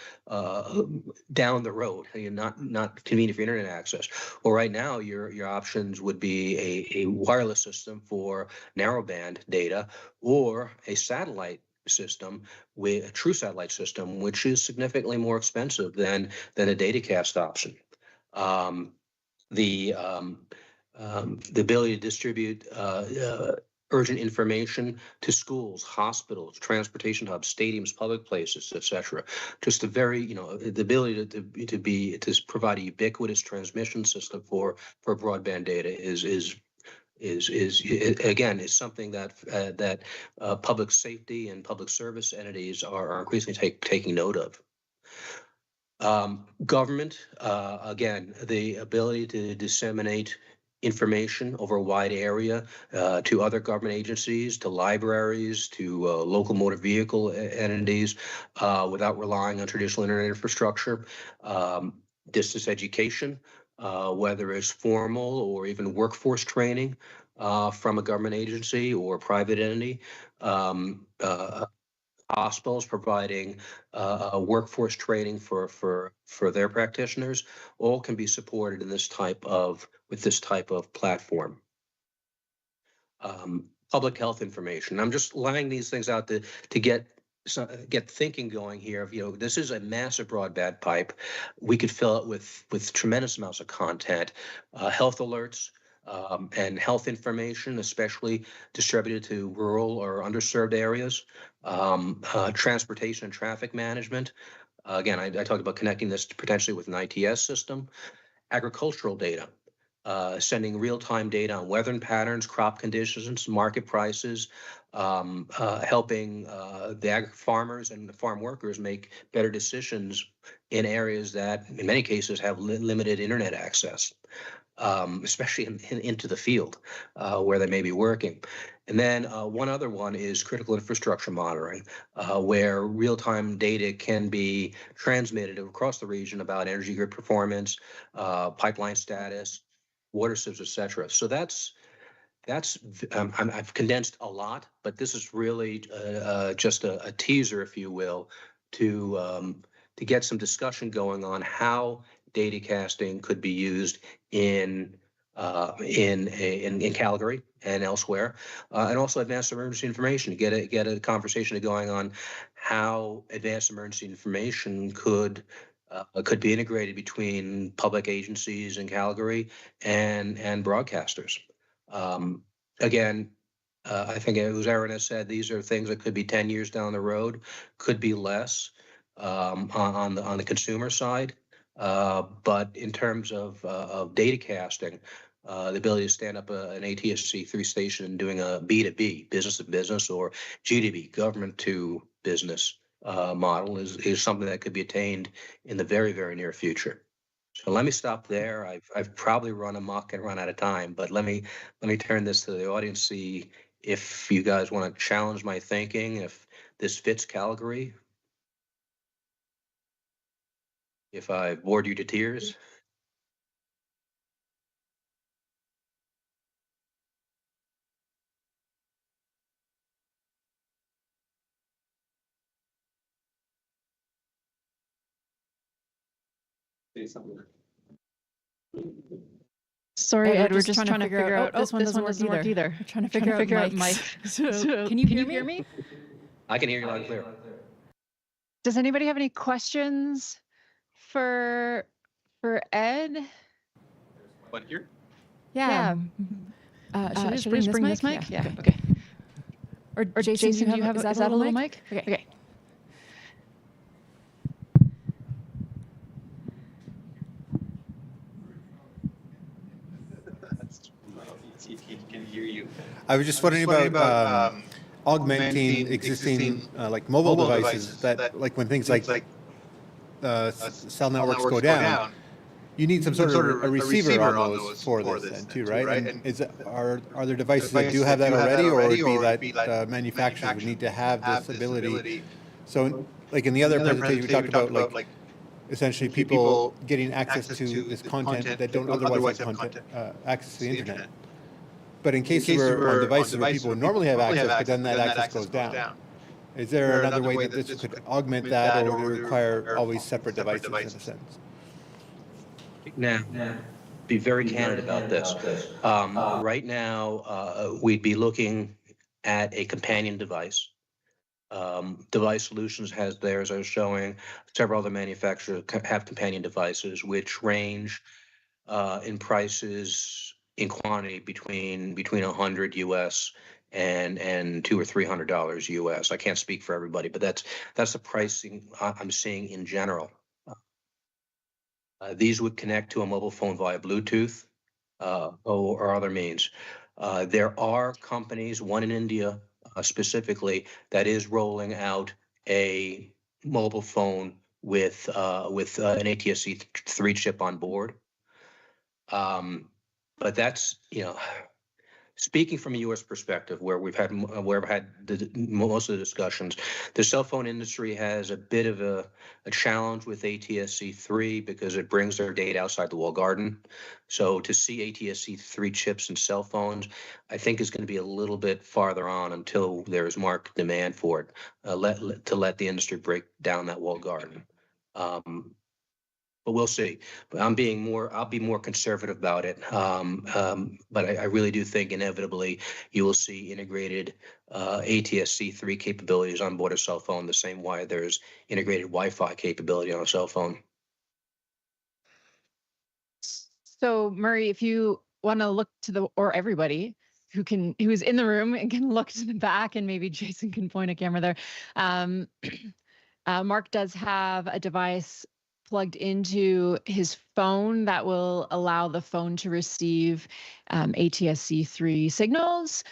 down the road, not convenient for internet access. Well, right now your options would be a wireless system for narrowband data or a satellite system, with a true satellite system, which is significantly more expensive than a datacast option. The ability to distribute urgent information to schools, hospitals, transportation hubs, stadiums, public places, etc. Just the ability to provide a ubiquitous transmission system for broadband data is again something that public safety and public service entities are increasingly taking note of. Government, again, the ability to disseminate information over a wide area to other government agencies, to libraries, to local motor vehicle entities without relying on traditional internet infrastructure. Distance education, whether it's formal or even workforce training from a government agency or private entity. Hospitals providing workforce training for their practitioners, all can be supported in with this type of platform. Public health information. I'm just laying these things out to get thinking going here. This is a massive broadband pipe. We could fill it with tremendous amounts of content, health alerts, and health information, especially distributed to rural or underserved areas, transportation and traffic management. Again, I talked about connecting this potentially with an ITS system, agricultural data. sending real-time data on weather patterns, crop conditions, market prices, helping the farmers and the farm workers make better decisions in areas that, in many cases, have limited internet access, especially into the field where they may be working. And then one other one is critical infrastructure monitoring, where real-time data can be transmitted across the region about energy grid performance, pipeline status, water systems, et cetera. So I've condensed a lot, but this is really just a teaser, if you will, to get some discussion going on how data casting could be used in Calgary and elsewhere, and also advanced emergency information. Get a conversation going on how advanced emergency information could be integrated between public agencies in Calgary and broadcasters. Again, I think it was Aaron has said, these are things that could be 10 years down the road, could be less on the consumer side. But in terms of data casting, the ability to stand up an ATSC 3 station doing a B2B, business to business, or G2B, government to business model is something that could be attained in the very, very near future. So let me stop there. I've probably run amok and run out of time, but let me turn this to the audience, see if you guys want to challenge my thinking, if this fits Calgary, if I bored you to tears. Sorry, Ed, we're just trying to figure out. Oh, this one doesn't work either. We're trying to figure out mics. So can you hear me? I can hear you loud and clear. Does anybody have any questions for Ed? One here? Yeah. Should we just bring this mic? Yeah. Okay. Or Jason, do you have is that a little mic? Okay. Can hear you. I was just wondering about augmenting existing like mobile devices that like when things like cell networks go down, you need some sort of a receiver on those for this then too, right? And are there devices that do have that already, or would it be that manufacturers would need to have this ability? So like in the other presentation, we talked about like essentially people getting access to this content that don't otherwise have access to the internet. But in cases where on devices where people normally have access, but then that access goes down, is there another way that this could augment that, or would it require always separate devices in a sense? Now, be very candid about this. Right now, we'd be looking at a companion device. Device Solutions has theirs, I was showing. Several other manufacturers have companion devices, which range in prices, in quantity between $100 US and $200 or $300 US. I can't speak for everybody, but that's the pricing I'm seeing in general. These would connect to a mobile phone via Bluetooth or other means. There are companies, one in India specifically, that is rolling out a mobile phone with an ATSC 3 chip on board. But that's, speaking from a U.S. perspective, where I've had most of the discussions, the cell phone industry has a bit of a challenge with ATSC 3 because it brings their data outside the walled garden. So to see ATSC 3 chips in cell phones, I think is going to be a little bit farther on until there is market demand for it, to let the industry break down that walled garden. But we'll see. But I'll be more conservative about it. But I really do think inevitably you will see integrated ATSC 3 capabilities on board a cell phone the same way there's integrated Wi-Fi capability on a cell phone. So Murray, if you want to look to or everybody who's in the room and can look to the back, and maybe Jason can point a camera there. Mark does have a device plugged into his phone that will allow the phone to receive ATSC 3 signals.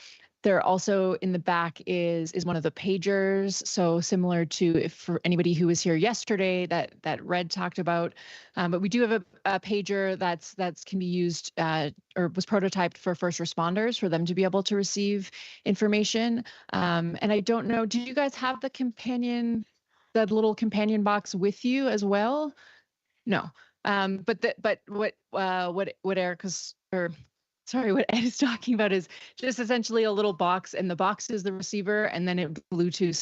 There also in the back is one of the pagers, so similar to if for anybody who was here yesterday that Red talked about. But we do have a pager that's can be used or was prototyped for first responders for them to be able to receive information. And I don't know, do you guys have that little companion box with you as well? No. But what Erica's or sorry, what Ed is talking about is just essentially a little box, and the box is the receiver, and then it Bluetooth,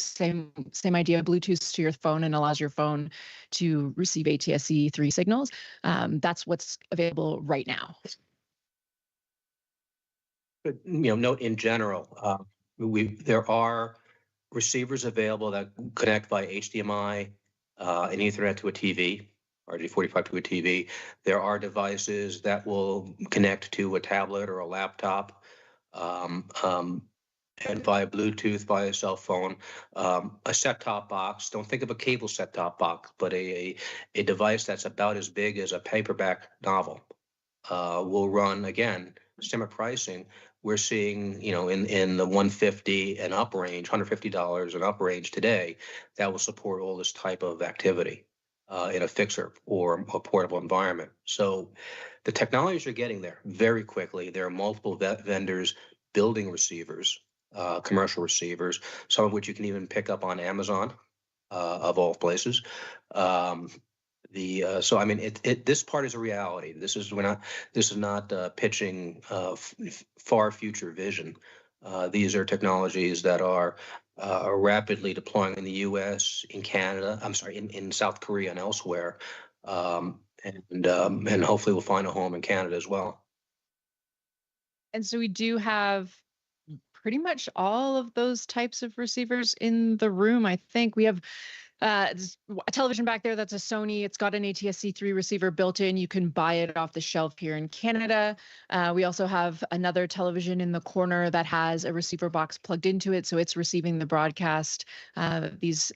same idea, Bluetooth to your phone and allows your phone to receive ATSC 3 signals. That's what's available right now. But, note in general, there are receivers available that connect via HDMI and Ethernet to a TV. RJ45 to a TV. There are devices that will connect to a tablet or a laptop, and via Bluetooth, via cell phone. A set-top box, don't think of a cable set-top box, but a device that's about as big as a paperback novel will run, again, similar pricing. We're seeing, in the $150 and up range, $150 and up range today, that will support all this type of activity in a fixer or a portable environment. So the technologies are getting there very quickly. There are multiple vendors building receivers, commercial receivers, some of which you can even pick up on Amazon, of all places. So I mean, this part is a reality. This is not pitching far future vision. These are technologies that are rapidly deploying in the U.S., in Canada. I'm sorry, in South Korea and elsewhere, and hopefully we'll find a home in Canada as well. And so we do have pretty much all of those types of receivers in the room. I think we have a television back there that's a Sony. It's got an ATSC 3 receiver built in. You can buy it off the shelf here in Canada. We also have another television in the corner that has a receiver box plugged into it, so it's receiving the broadcast. These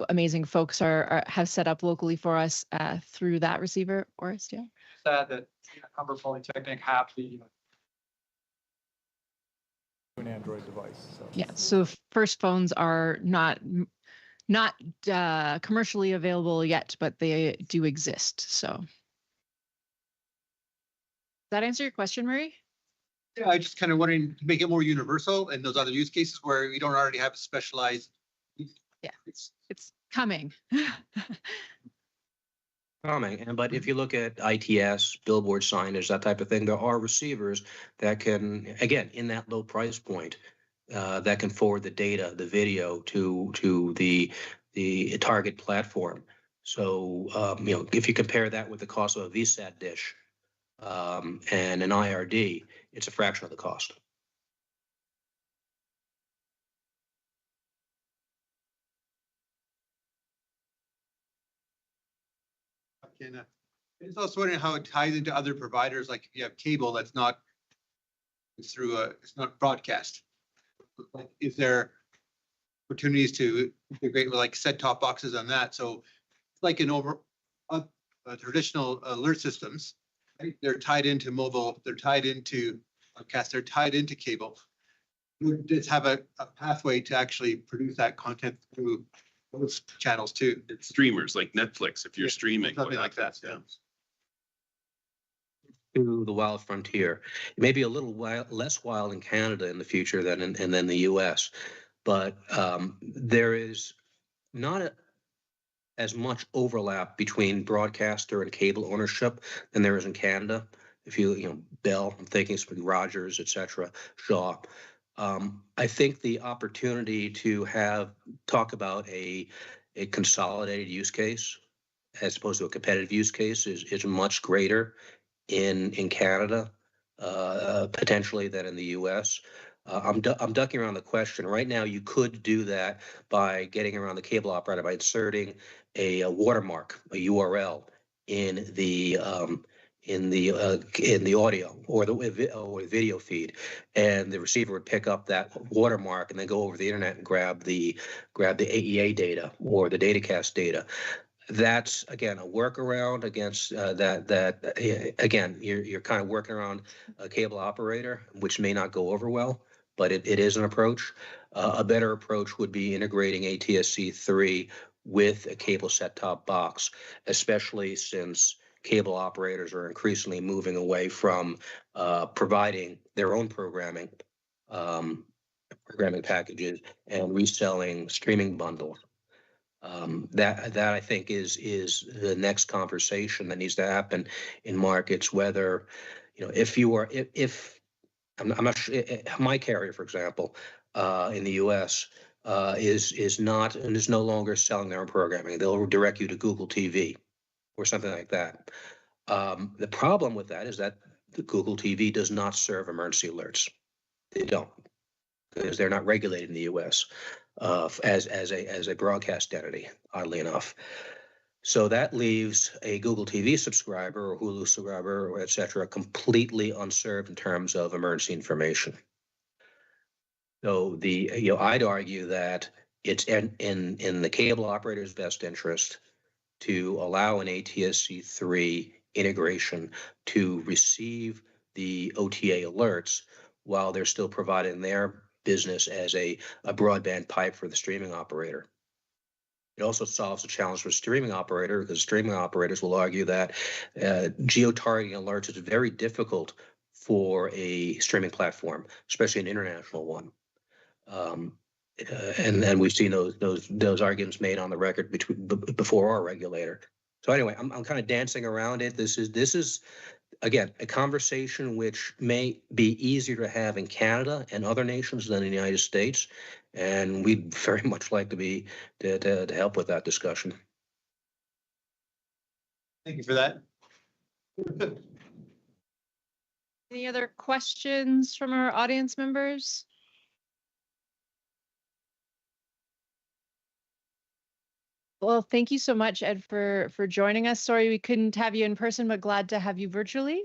amazing folks have set up locally for us through that receiver. Orest, yeah? Sad that Humber Polytechnic have an Android device. So. Yeah, so first phones are not commercially available yet, but they do exist. So does that answer your question, Marie? Yeah, I just kind of wondering to make it more universal and those other use cases where we don't already have a specialized. Yeah, it's coming. But if you look at ITS, billboard signage, that type of thing, there are receivers that can, again, in that low price point, that can forward the data, the video to the target platform. So, if you compare that with the cost of a VSAT dish and an IRD, it's a fraction of the cost. It's also wondering how it ties into other providers, like if you have cable that's not it's not broadcast. Like, is there opportunities to integrate with like set-top boxes on that? So like in traditional alert systems, right? They're tied into mobile, they're tied into broadcast, they're tied into cable. Would this have a pathway to actually produce that content through those channels too? It's streamers like Netflix, if you're streaming. Something like that, yeah. To the wild frontier. It may be a little less wild in Canada in the future than in the U.S., but there is not as much overlap between broadcaster and cable ownership than there is in Canada. If Bell, I'm thinking Rogers, etc., Shaw. I think the opportunity to talk about a consolidated use case as opposed to a competitive use case is much greater in Canada, potentially, than in the U.S. I'm ducking around the question. Right now, you could do that by getting around the cable operator by inserting a watermark, a URL in the audio or the video feed, and the receiver would pick up that watermark and then go over the internet and grab the AEA data or the datacast data. That's again a workaround against again you're kind of working around a cable operator, which may not go over well, but it is an approach. A better approach would be integrating ATSC 3 with a cable set-top box, especially since cable operators are increasingly moving away from providing their own programming packages and reselling streaming bundles. That I think is the next conversation that needs to happen in markets. Whether if you are if I'm not sure, my carrier, for example, in the U.S. Is not and is no longer selling their own programming. They'll direct you to Google TV or something like that. The problem with that is that the Google TV does not serve emergency alerts. They don't, because they're not regulated in the U.S. As a broadcast entity, oddly enough. So that leaves a Google TV subscriber or Hulu subscriber, or et cetera, completely unserved in terms of emergency information. So I'd argue that it's in the cable operator's best interest to allow an ATSC 3 integration to receive the OTA alerts while they're still providing their business as a broadband pipe for the streaming operator. It also solves the challenge for streaming operator, because streaming operators will argue that geo-targeting alerts is very difficult for a streaming platform, especially an international one. And we've seen those arguments made on the record before our regulator. So anyway, I'm kind of dancing around it. This is again a conversation which may be easier to have in Canada and other nations than in the United States, and we'd very much like to help with that discussion. Thank you for that. Any other questions from our audience members? Well, thank you so much, Ed, for joining us. Sorry we couldn't have you in person, but glad to have you virtually.